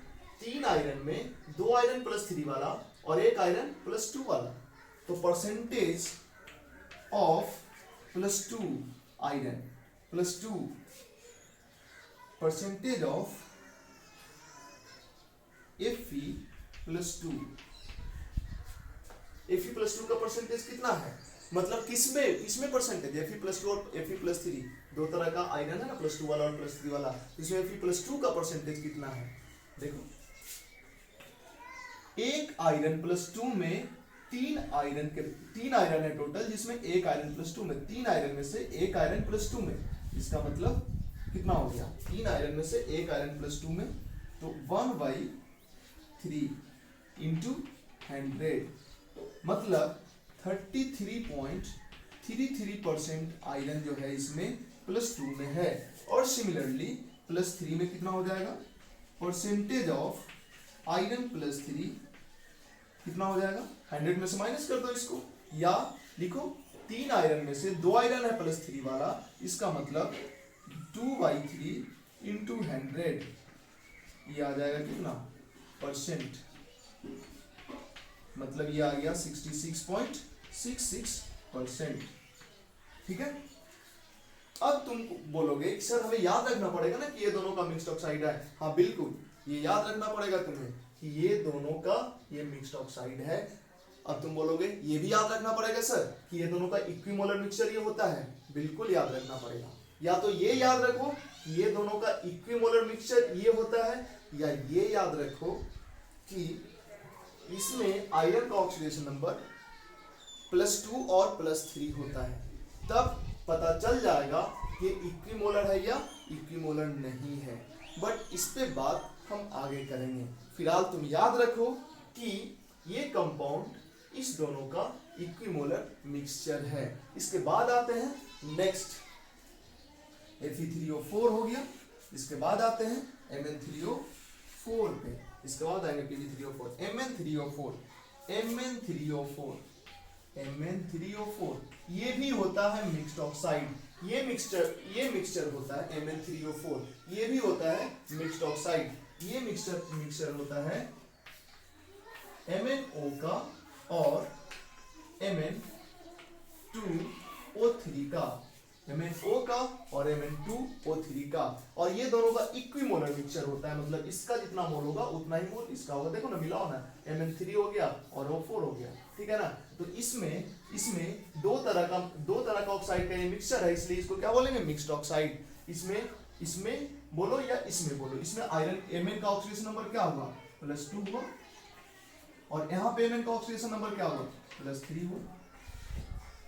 2 आयरन +3 वाला और 1 आयरन +2 वाला। तो percentage of +2 iron +2 percentage of Fe+2 का परसेंटेज कितना है? मतलब किसमें परसेंटेज, Fe+2 और Fe+3 दो तरह का आयरन है ना, +2 वाला और +3 वाला। इसमें Fe+2 का परसेंटेज कितना है? देखो एक आयरन +2 में 3 आयरन है टोटल, जिसमें एक आयरन +2 में 3 आयरन में से एक आयरन +2 में, इसका मतलब कितना हो गया, 3 आयरन में से एक आयरन +2 में, तो 1/3 × 100, मतलब 33.33% आयरन जो है इसमें +2 में है। और सिमिलरली +3 में कितना हो जाएगा, परसेंटेज ऑफ आयरन +3 कितना हो जाएगा, 100 में से माइनस कर दो इसको, या लिखो 3 आयरन में से 2 आयरन है +3 वाला, इसका मतलब 2/3 × 100, ये आ जाएगा कितना परसेंट, मतलब ये आ गया 66.66%। ठीक है। अब तुम बोलोगे कि सर हमें याद रखना पड़ेगा ना कि ये दोनों का मिक्स्ड ऑक्साइड है। हाँ बिल्कुल, ये याद रखना पड़ेगा तुम्हें कि ये दोनों का ये मिक्स्ड ऑक्साइड है। अब तुम बोलोगे ये भी याद रखना पड़ेगा सर कि ये दोनों का इक्विमोलर मिक्सचर ये होता है। बिल्कुल याद रखना पड़ेगा। या तो ये याद रखो कि ये दोनों का इक्विमोलर मिक्सचर ये होता है, या ये याद रखो कि इसमें आयरन का ऑक्सीडेशन नंबर +2 और +3 होता है। तब पता चल जाएगा कि इक्विमोलर है या इक्विमोलर नहीं है। बट इस पे बात हम आगे करेंगे। फिलहाल तुम याद रखो कि ये कंपाउंड इस दोनों का इक्विमोलर मिक्सचर है। इसके बाद आते हैं नेक्स्ट, Fe3O4 हो गया। इसके बाद आते हैं Mn3O4 पे। इसके बाद आएंगे Pb3O4, Mn3O4 ये भी होता है मिक्स्ड ऑक्साइड। ये मिक्सचर होता है Mn3O4, ये भी होता है मिक्स्ड ऑक्साइड। ये मिक्सचर होता है MnO का और Mn2O3 का, MnO का और Mn2O3 का। और ये दोनों का इक्विमोलर मिक्सचर होता है, मतलब इसका जितना मोल होगा उतना ही मोल इसका होगा। देखो ना, मिलाओ ना, Mn3 हो गया और O4 हो गया, ठीक है ना। तो इसमें दो तरह का ऑक्साइड का ये मिक्सचर है, इसलिए इसको क्या बोलेंगे, मिक्स्ड ऑक्साइड। इसमें बोलो या इसमें बोलो, इसमें आयरन Mn का ऑक्सीडेशन नंबर क्या होगा, +2 हुआ, और यहाँ पे Mn का ऑक्सीडेशन नंबर क्या होगा, +3 हुआ।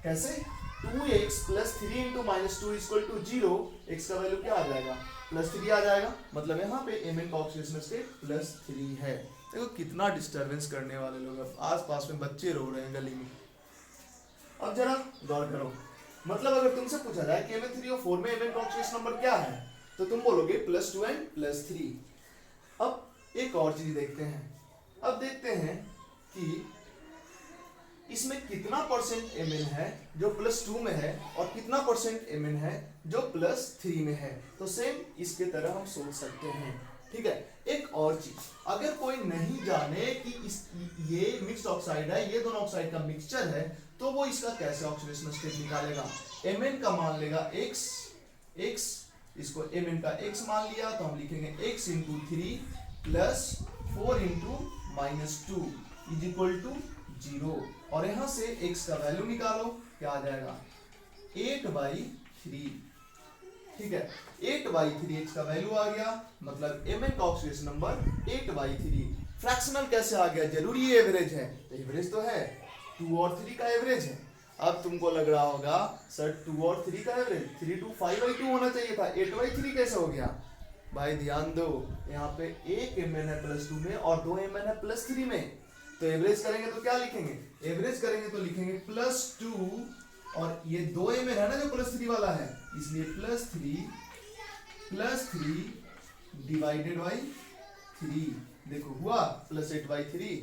कैसे, 2x + 3 × -2 = 0, x का वैल्यू क्या आ जाएगा, +3 आ जाएगा। मतलब यहाँ पे Mn का ऑक्सीडेशन स्टेट +3 है। देखो कितना डिस्टरबेंस करने वाले लोग, आस-पास में बच्चे रो रहे हैं गली में। अब जरा गौर करो, मतलब अगर तुमसे पूछा जाए कि Mn3O4 में Mn का ऑक्सीडेशन नंबर क्या है, तो तुम बोलोगे +2 एंड +3। अब एक और चीज देखते हैं। अब देखते हैं कि इसमें कितना परसेंट Mn है जो +2 में है और कितना परसेंट Mn है जो +3 में है। तो सेम इसके तरह हम सोच सकते हैं, ठीक है। एक और चीज, अगर कोई नहीं जाने कि ये मिक्स्ड ऑक्साइड है, ये दोनों ऑक्साइड का मिक्सचर है, तो तो वो इसका कैसे ऑक्सीडेशन स्टेट निकालेगा, Mn का मान लेगा x, इसको Mn का x मान लिया तो हम लिखेंगे x into 3 plus 4 into minus 2 is equal to 0, और यहां से x का वैल्यू निकालो, क्या आ जाएगा 8/3, ठीक है 8/3 x का वैल्यू आ गया, मतलब Mn का ऑक्सीडेशन नंबर 8/3। फ्रैक्शनल कैसे आ गया, जरूरी एवरेज है, तो एवरेज तो है 2 और 3 का एवरेज है। अब तुमको लग रहा होगा सर 2 और 3 का एवरेज 3 to 5/2 होना चाहिए था, 8/3 कैसे हो गया। भाई ध्यान दो, यहाँ पे एक Mn है +2 में और 2 Mn है +3 में, तो एवरेज करेंगे तो क्या लिखेंगे, एवरेज करेंगे तो लिखेंगे +2 और ये 2 Mn है ना जो +3 वाला है, इसलिए +3 डिवाइडेड बाई 3, देखो हुआ +8/3,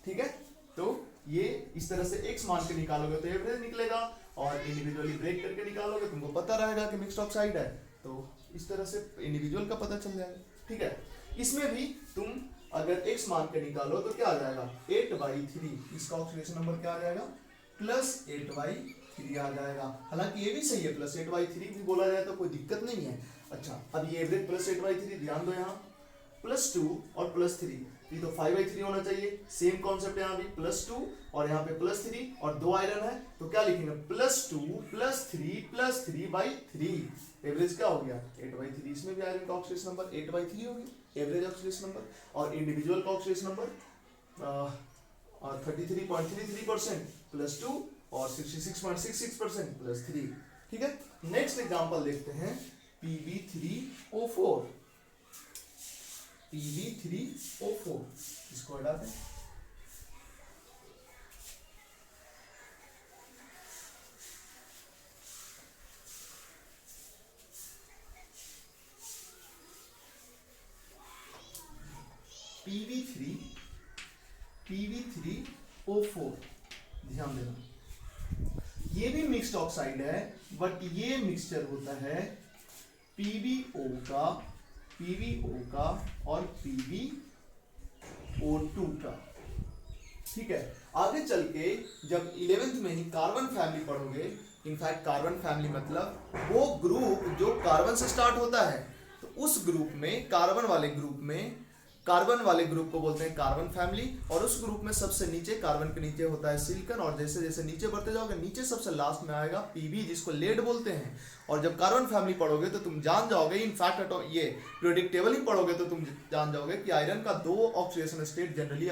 ठीक है। तो ये इस तरह से x मान के निकालोगे तो एवरेज निकलेगा, और इंडिविजुअली ब्रेक करके निकालोगे तुमको पता रहेगा कि मिक्स्ड ऑक्साइड है, तो इस तरह से इंडिविजुअल का पता चल जाएगा, ठीक है। इसमें भी तुम अगर x मान के निकालो तो क्या आ जाएगा 8/3, इसका ऑक्सीडेशन नंबर क्या आ जाएगा +8/3 आ जाएगा। हालांकि ये भी सही है, +8/3 भी बोला जाए तो कोई दिक्कत नहीं है। अच्छा अब ये एवरेज +8/3, ध्यान दो यहाँ +2 और +3, ये तो 5/3 होना चाहिए, सेम कॉन्सेप्ट यहाँ भी +2 और यहाँ पे +3 और 2 आयरन है, तो क्या लिखेंगे +2 +3 3/3, एवरेज क्या हो गया 8/3। इसमें भी आयरन का ऑक्सीडेशन नंबर 8/3 हो गया एवरेज ऑक्सीडेशन नंबर, और इंडिविजुअल का ऑक्सीडेशन नंबर 33.33% +2 और 66.66% +3, ठीक है। नेक्स्ट एग्जांपल देखते हैं Pb3O4, इसको हटा दें। Pb3O4, ध्यान देना ये भी मिक्स्ड ऑक्साइड है, बट ये मिक्सचर होता है PbO का और PbO2 का, ठीक है। आगे चल के जब 11th में ही कार्बन फैमिली पढ़ोगे, इनफैक्ट कार्बन फैमिली मतलब वो ग्रुप जो कार्बन से स्टार्ट होता है, तो उस ग्रुप में कार्बन वाले ग्रुप को बोलते हैं कार्बन फैमिली, और उस ग्रुप में सबसे नीचे कार्बन के नीचे होता है सिलिकॉन, और जैसे जैसे नीचे बढ़ते जाओगे नीचे सबसे लास्ट में आएगा Pb जिसको लेड बोलते हैं। और जब कार्बन फैमिली पढ़ोगे तो तुम जान जाओगे, इनफैक्ट ये पीरियोडिक टेबल ही पढ़ोगे तो तुम जान जाओगे कि आयरन का 2 oxidation state generally,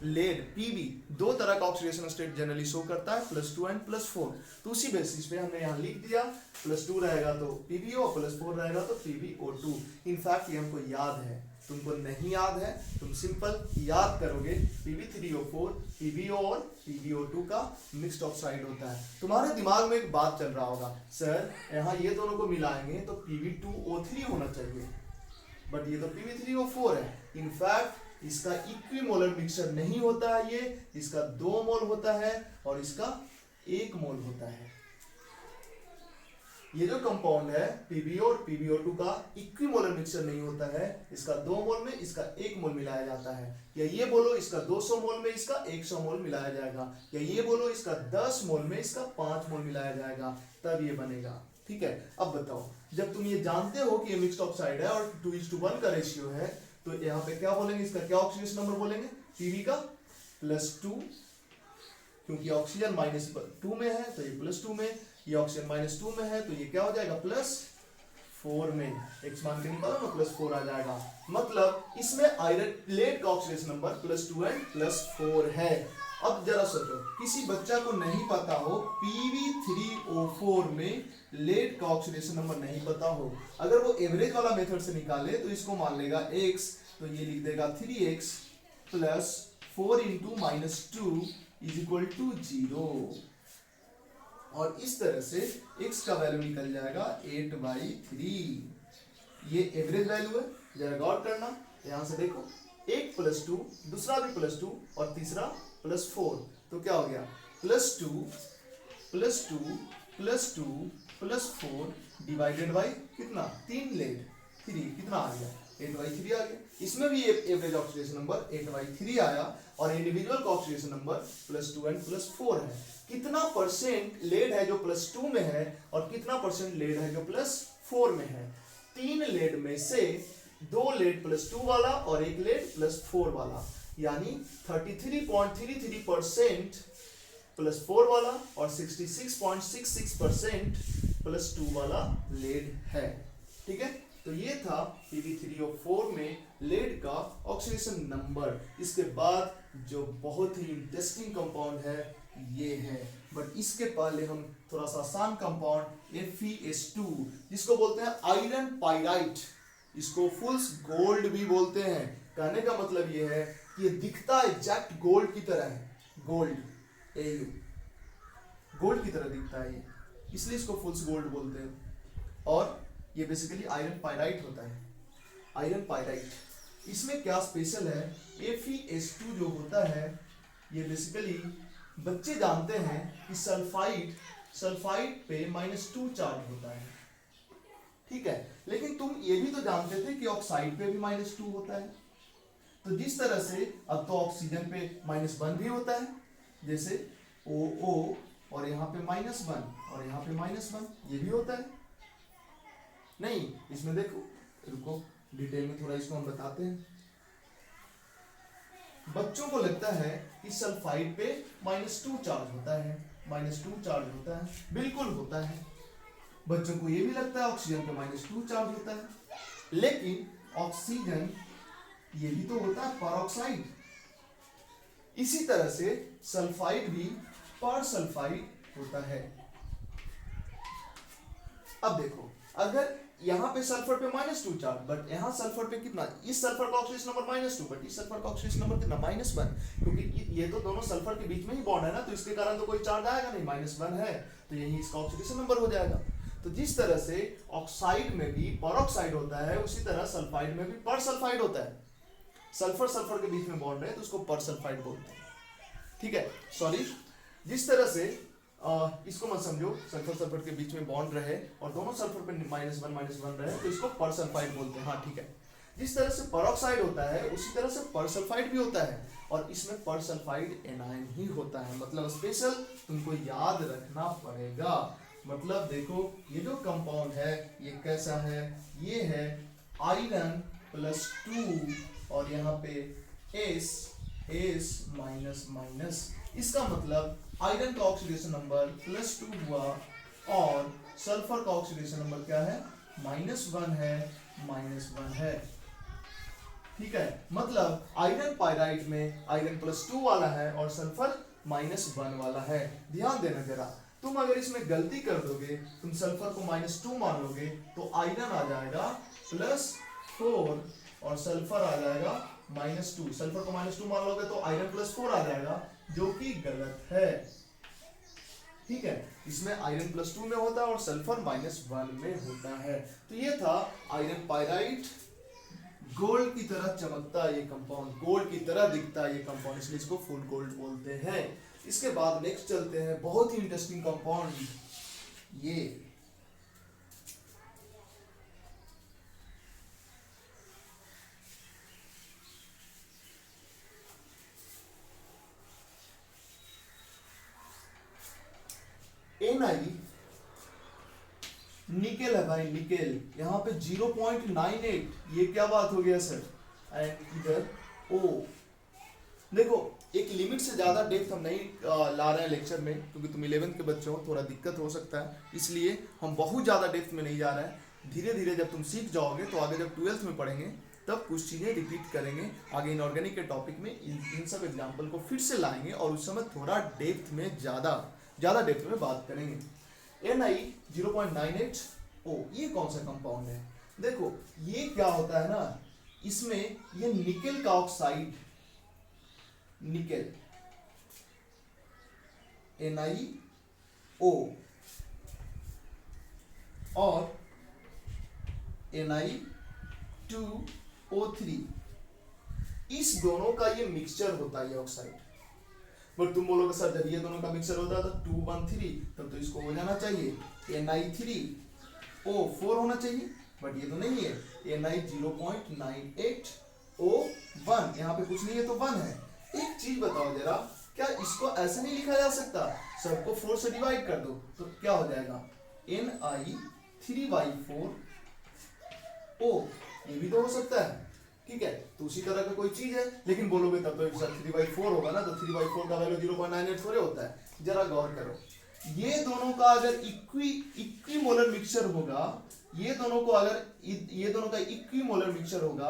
lead Pb 2 तरह का ऑक्सीडेशन स्टेट जनरली शो करता है, +2 एंड +4। तो उसी बेसिस पे हमने यहाँ लिख दिया +2 रहेगा तो PbO, +4 रहेगा तो PbO2। इनफैक्ट ये हमको याद है, तुमको नहीं याद है तुम सिंपल याद करोगे Pb3O4 PbO और PbO2 का मिक्स्ड ऑक्साइड होता है। तुम्हारे दिमाग में एक बात चल रहा होगा, सर यहाँ ये दोनों को मिलाएंगे तो Pb2O3 होना चाहिए, बट ये तो Pb3O4 है। इनफैक्ट इसका इक्विमोलर मिक्सचर नहीं होता है, ये इसका 2 मोल होता है और इसका 1 मोल होता है। ये जो कंपाउंड है PbO और PbO2 का इक्विमोलर मिक्सचर नहीं होता है, इसका 2 मोल में इसका 1 मोल मिलाया जाता है, या ये बोलो इसका 200 मोल में इसका 100 मोल मिलाया जाएगा, या ये बोलो इसका 10 मोल में इसका 5 मोल मिलाया जाएगा, तब ये बनेगा, ठीक है। अब बताओ जब तुम ये जानते हो कि ये मिक्स्ड ऑक्साइड है और 2:1 का रेशियो है, तो यहाँ पे क्या बोलेंगे, इसका क्या ऑक्सीडेशन नंबर बोलेंगे, Pb का +2, क्योंकि ऑक्सीजन -2 में है तो ये +2 में, ये ऑक्सीजन -2 में है तो ये क्या हो जाएगा +4 में, x मान के निकालो ना +4 आ जाएगा, मतलब इसमें आयरन लेड का ऑक्सीडेशन नंबर +2 एंड +4 है। अब जरा सोचो किसी बच्चा को नहीं पता हो Pb3O4 में लेड का ऑक्सीडेशन नंबर नहीं पता हो, अगर वो एवरेज वाला मेथड से निकाले तो इसको मान लेगा x, तो ये लिख देगा 3x + 4 × -2 = 0, और इस तरह से x का वैल्यू निकल जाएगा 8/3। ये एवरेज वैल्यू है, जरा गौर करना, यहां से देखो 1 + 2, दूसरा भी +2 और तीसरा +4, तो क्या हो गया +2 + 4 डिवाइडेड बाई कितना 3 लेड 3, कितना आ गया 8y3 आ गया। इसमें भी एवरेज ऑक्सीडेशन नंबर 8y3 आया और इंडिविजुअल का ऑक्सीडेशन नंबर +2 एंड +4 है। कितना परसेंट लेड है जो +2 में है और कितना परसेंट लेड है जो +4 में है? 3 लेड में से 2 लेड +2 वाला और 1 लेड +4 वाला, यानी 33.33% +4 वाला और 66.66% +2 वाला लेड है। ठीक है, तो ये था Pb3O4 में लेड का ऑक्सीडेशन नंबर। इसके बाद जो बहुत ही इंटरेस्टिंग कंपाउंड है ये है, बट इसके पहले हम थोड़ा सा आसान कंपाउंड FeS2 जिसको बोलते हैं आयरन पाइराइट, इसको फुल्स गोल्ड भी बोलते हैं। कहने का मतलब ये है कि ये दिखता एग्जैक्ट गोल्ड की तरह है, गोल्ड AU गोल्ड की तरह दिखता है ये, इसलिए इसको फुल्स गोल्ड बोलते हैं। और ये बेसिकली आयरन पाइराइट होता है, आयरन पाइराइट। इसमें क्या स्पेशल है, FeS2 जो होता है ये बेसिकली बच्चे जानते हैं कि सल्फाइड पे -2 चार्ज होता है, ठीक है, लेकिन तुम ये भी तो जानते थे कि ऑक्साइड पे भी -2 होता है। तो जिस तरह से अब तो ऑक्सीजन पे -1 भी होता है, जैसे OO और यहाँ पे -1 और यहाँ पे -1 ये भी होता है। नहीं, इसमें देखो, रुको डिटेल में थोड़ा इसको हम बताते हैं। बच्चों को लगता है कि सल्फाइड पे -2 चार्ज होता है, -2 चार्ज होता है, बिल्कुल होता है। बच्चों को ये भी लगता है ऑक्सीजन पे -2 चार्ज होता है, लेकिन ऑक्सीजन ये भी तो होता है परऑक्साइड। इसी तरह से सल्फाइड भी पर सल्फाइड होता है। अब देखो, अगर यहाँ पे सल्फर पे -2 चार्ज, बट यहाँ सल्फर पे कितना, इस सल्फर का ऑक्सीडेशन नंबर -2, बट इस सल्फर का ऑक्सीडेशन नंबर कितना, -1, क्योंकि ये तो दोनों सल्फर के बीच में ही बॉन्ड है ना, तो इसके कारण तो कोई चार्ज आएगा नहीं, -1 है तो यही इसका ऑक्सीडेशन नंबर हो जाएगा। तो जिस तरह से ऑक्साइड में भी परऑक्साइड होता है, उसी तरह सल्फाइड में भी पर सल्फाइड होता है। सल्फर सल्फर के बीच में बॉन्ड है तो उसको पर सल्फाइड बोलते हैं, ठीक है, सॉरी। जिस तरह से इसको मत समझो सल्फर सल्फर के बीच में बॉन्ड रहे और दोनों सल्फर पे -1 रहे तो इसको पर सल्फाइड बोलते हैं, हाँ ठीक है। जिस तरह से परऑक्साइड होता है उसी तरह से पर सल्फाइड भी होता है, और इसमें पर सल्फाइड एनायन ही होता है। मतलब स्पेशल तुमको याद रखना पड़ेगा। मतलब देखो ये जो कंपाउंड है ये कैसा है, ये है आयरन +2 और यहाँ पे S इसका मतलब आयरन का ऑक्सीडेशन नंबर +2 हुआ और सल्फर का ऑक्सीडेशन नंबर क्या है, -1 है, ठीक है। मतलब आयरन पाइराइट में आयरन +2 वाला है और सल्फर -1 वाला है। ध्यान देना जरा, तुम अगर इसमें गलती कर दोगे, तुम सल्फर को -2 मान लोगे तो आयरन आ जाएगा +4 और सल्फर आ जाएगा -2। सल्फर को -2 मान लोगे तो आयरन +4 आ जाएगा, जो कि गलत है, ठीक है। इसमें आयरन +2 में होता है और सल्फर -1 में होता है। तो ये था आयरन पाइराइट, गोल्ड की तरह चमकता ये कंपाउंड, गोल्ड की तरह दिखता ये कंपाउंड, इसलिए इसको फुल गोल्ड बोलते हैं। इसके बाद नेक्स्ट चलते हैं, बहुत ही इंटरेस्टिंग कंपाउंड ये Na निकेल है भाई, निकेल। यहाँ पे 0.98, ये क्या बात हो गया सर। एंड इधर O, देखो एक लिमिट से ज्यादा डेप्थ हम नहीं ला रहे हैं लेक्चर में, क्योंकि तुम 11th के बच्चे हो, थोड़ा दिक्कत हो सकता है, इसलिए हम बहुत ज्यादा डेप्थ में नहीं जा रहे हैं। धीरे धीरे जब तुम सीख जाओगे तो आगे जब 12th में पढ़ेंगे तब कुछ चीजें रिपीट करेंगे। आगे इनऑर्गेनिक के टॉपिक में इन सब एग्जाम्पल को फिर से लाएंगे और उस समय थोड़ा डेप्थ में ज्यादा डेप्थ में बात करेंगे। Na 0.98O, ये कौन सा कंपाउंड है? देखो ये क्या होता है ना, इसमें ये निकेल का ऑक्साइड, निकेल NiO और Na2O3, इस दोनों का ये मिक्सचर होता है ये ऑक्साइड। बट तुम बोलोगे सर जब ये दोनों का मिक्सचर होता है तो 213, तब तो इसको हो जाना चाहिए Na3O4 होना चाहिए, बट ये तो नहीं है, Na 0.98O1, यहाँ पे कुछ नहीं है तो 1 है। एक चीज बताओ जरा, क्या इसको ऐसे नहीं लिखा जा सकता, सबको 4 से डिवाइड कर दो तो क्या हो जाएगा, Ni 3/4O, ये भी तो हो सकता है, ठीक है। तो उसी तरह का कोई चीज है, लेकिन बोलोगे तब तो 3/4 होगा ना, तो 3/4 का वैल्यू 0.98 थोड़े होता है। जरा गौर करो, ये दोनों का अगर इक्विमोलर मिक्सचर होगा, ये दोनों का इक्विमोलर मिक्सचर होगा,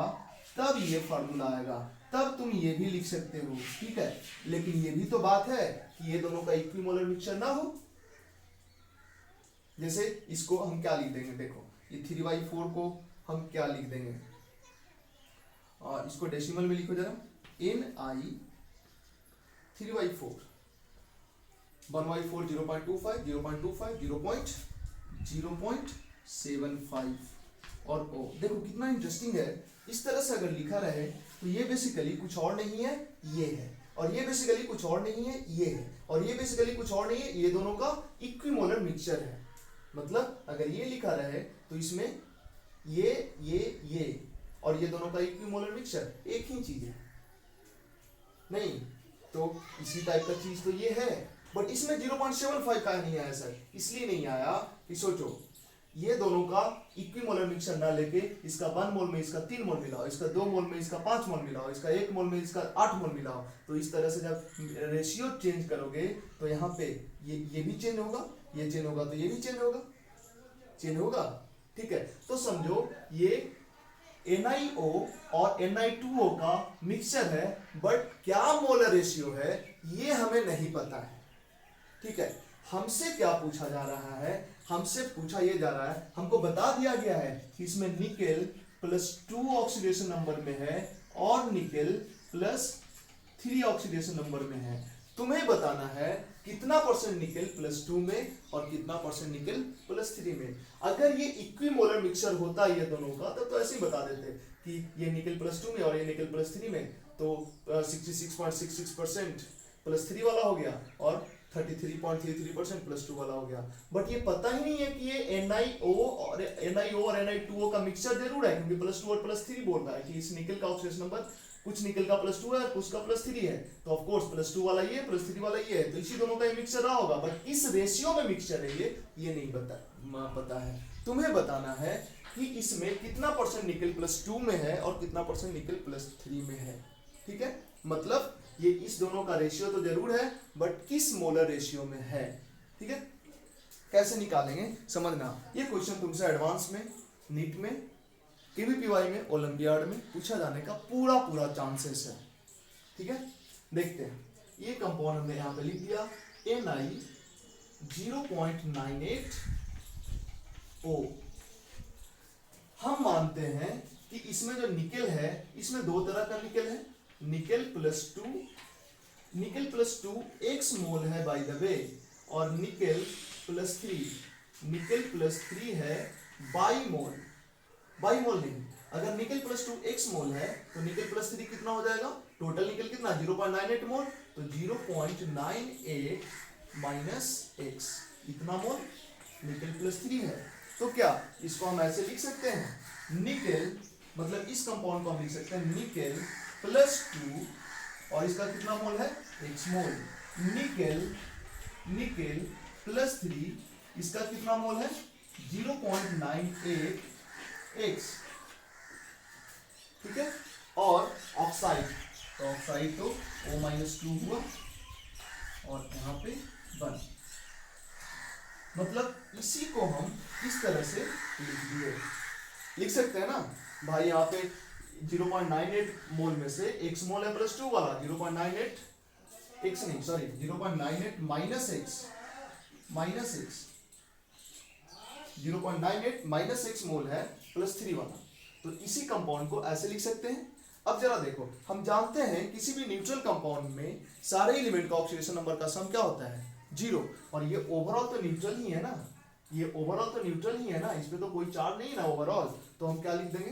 तब ये फार्मूला आएगा, तब तुम ये भी लिख सकते हो, ठीक है। लेकिन ये भी तो बात है कि ये दोनों का इक्विमोलर मिक्सचर ना हो। जैसे इसको हम क्या लिख देंगे, देखो ये 3/4 को हम क्या लिख देंगे, और इसको डेसिमल में लिखो जरा, Ni 3/4, 1/4 0.25, 0.25 0.75 और O। देखो कितना इंटरेस्टिंग है, इस तरह से अगर लिखा रहे तो ये बेसिकली कुछ और नहीं है, ये है, और ये बेसिकली कुछ और नहीं है, ये है, और ये बेसिकली कुछ और नहीं है, ये दोनों का इक्विमोलर मिक्सचर है। मतलब अगर ये लिखा रहे तो इसमें ये और ये दोनों का इक्विमोलर मिक्सचर एक ही चीज है, नहीं तो इसी टाइप का चीज तो ये है, बट इसमें 0.75 का नहीं आया सर, इसलिए नहीं आया कि सोचो ये दोनों का इक्विमोलर मिक्सचर ना लेके इसका 1 मोल में इसका 3 मोल मिलाओ, इसका 2 मोल में इसका 5 मोल मिलाओ, इसका 1 मोल में इसका 8 मोल मिलाओ, तो इस तरह से जब रेशियो चेंज करोगे तो यहाँ पे ये भी चेंज होगा, ये चेंज होगा तो ये भी चेंज होगा, ठीक है। तो समझो ये NiO और Ni2O का मिक्सचर है, बट क्या मोलर रेशियो है ये हमें नहीं पता है, ठीक है। हमसे क्या पूछा जा रहा है, हमसे पूछा ये जा रहा है, हमको बता दिया गया है कि इसमें निकेल +2 ऑक्सीडेशन नंबर में है और निकेल +3 ऑक्सीडेशन नंबर में है। तुम्हें बताना है कितना परसेंट निकेल +2 में और कितना परसेंट निकेल +3 में। अगर ये इक्विमोलर मिक्सचर होता ये दोनों का तब तो ऐसे ही बता देते कि ये निकेल +2 में और ये निकेल +3 में, तो 66.66% +3 वाला हो गया और 33.33% +2 वाला हो गया। बट ये पता ही नहीं है कि ये NiO और Ni2O का मिक्सचर जरूर है, क्योंकि +2 और +3 बोल रहा है कि इस निकेल का ऑक्सीडेशन नंबर कुछ निकेल का +2 है और कुछ का +3 है, तो ऑफ कोर्स +2 वाला ये +3 वाला ये है, तो इसी दोनों का मिक्सचर रहा होगा। बट इस रेशियो में मिक्सचर है ये नहीं पता है। तुम्हें बताना है कि इसमें कितना परसेंट निकेल +2 में है और कितना परसेंट निकेल +3 में है, ठीक है। मतलब ये इस दोनों का रेशियो तो जरूर है, बट किस मोलर रेशियो में है, ठीक है। कैसे निकालेंगे समझना, ये क्वेश्चन तुमसे एडवांस में, नीट में, KVPY में, ओलंपियाड में पूछा जाने का पूरा चांसेस है, ठीक है। देखते हैं, ये कंपाउंड हमने यहाँ पे लिख दिया Ni 0.98O। हम मानते हैं कि इसमें जो निकेल है, इसमें दो तरह का निकेल है, निकेल +2 x मोल है बाय द वे, और निकेल +3 है बाईमोल नहीं। अगर निकेल +2 x मोल है तो निकेल +3 कितना हो जाएगा, टोटल निकेल कितना 0.98 मोल, तो 0.98 - x इतना मोल निकेल +3 है। तो क्या इसको हम ऐसे लिख सकते हैं, निकेल मतलब इस कंपाउंड को हम लिख सकते हैं निकेल +2 और इसका कितना मोल है x मोल, निकेल +3 इसका कितना मोल है 0.98 x, ठीक है। और ऑक्साइड तो O-2 हुआ और यहाँ पे 1, मतलब इसी को हम इस तरह से लिख सकते हैं ना भाई। यहाँ पे 0.98 मोल में से x मोल है +2 वाला, 0.98 x नहीं सॉरी 0.98 - x 0.98 - x मोल है +3 वाला, तो इसी कंपाउंड को ऐसे लिख सकते हैं। अब जरा देखो, हम जानते हैं किसी भी न्यूट्रल कंपाउंड में सारे एलिमेंट का ऑक्सीडेशन नंबर का सम क्या होता है 0, और ये ओवरऑल तो न्यूट्रल ही है ना, इस पे तो कोई चार्ज नहीं है ना ओवरऑल, तो हम क्या लिख देंगे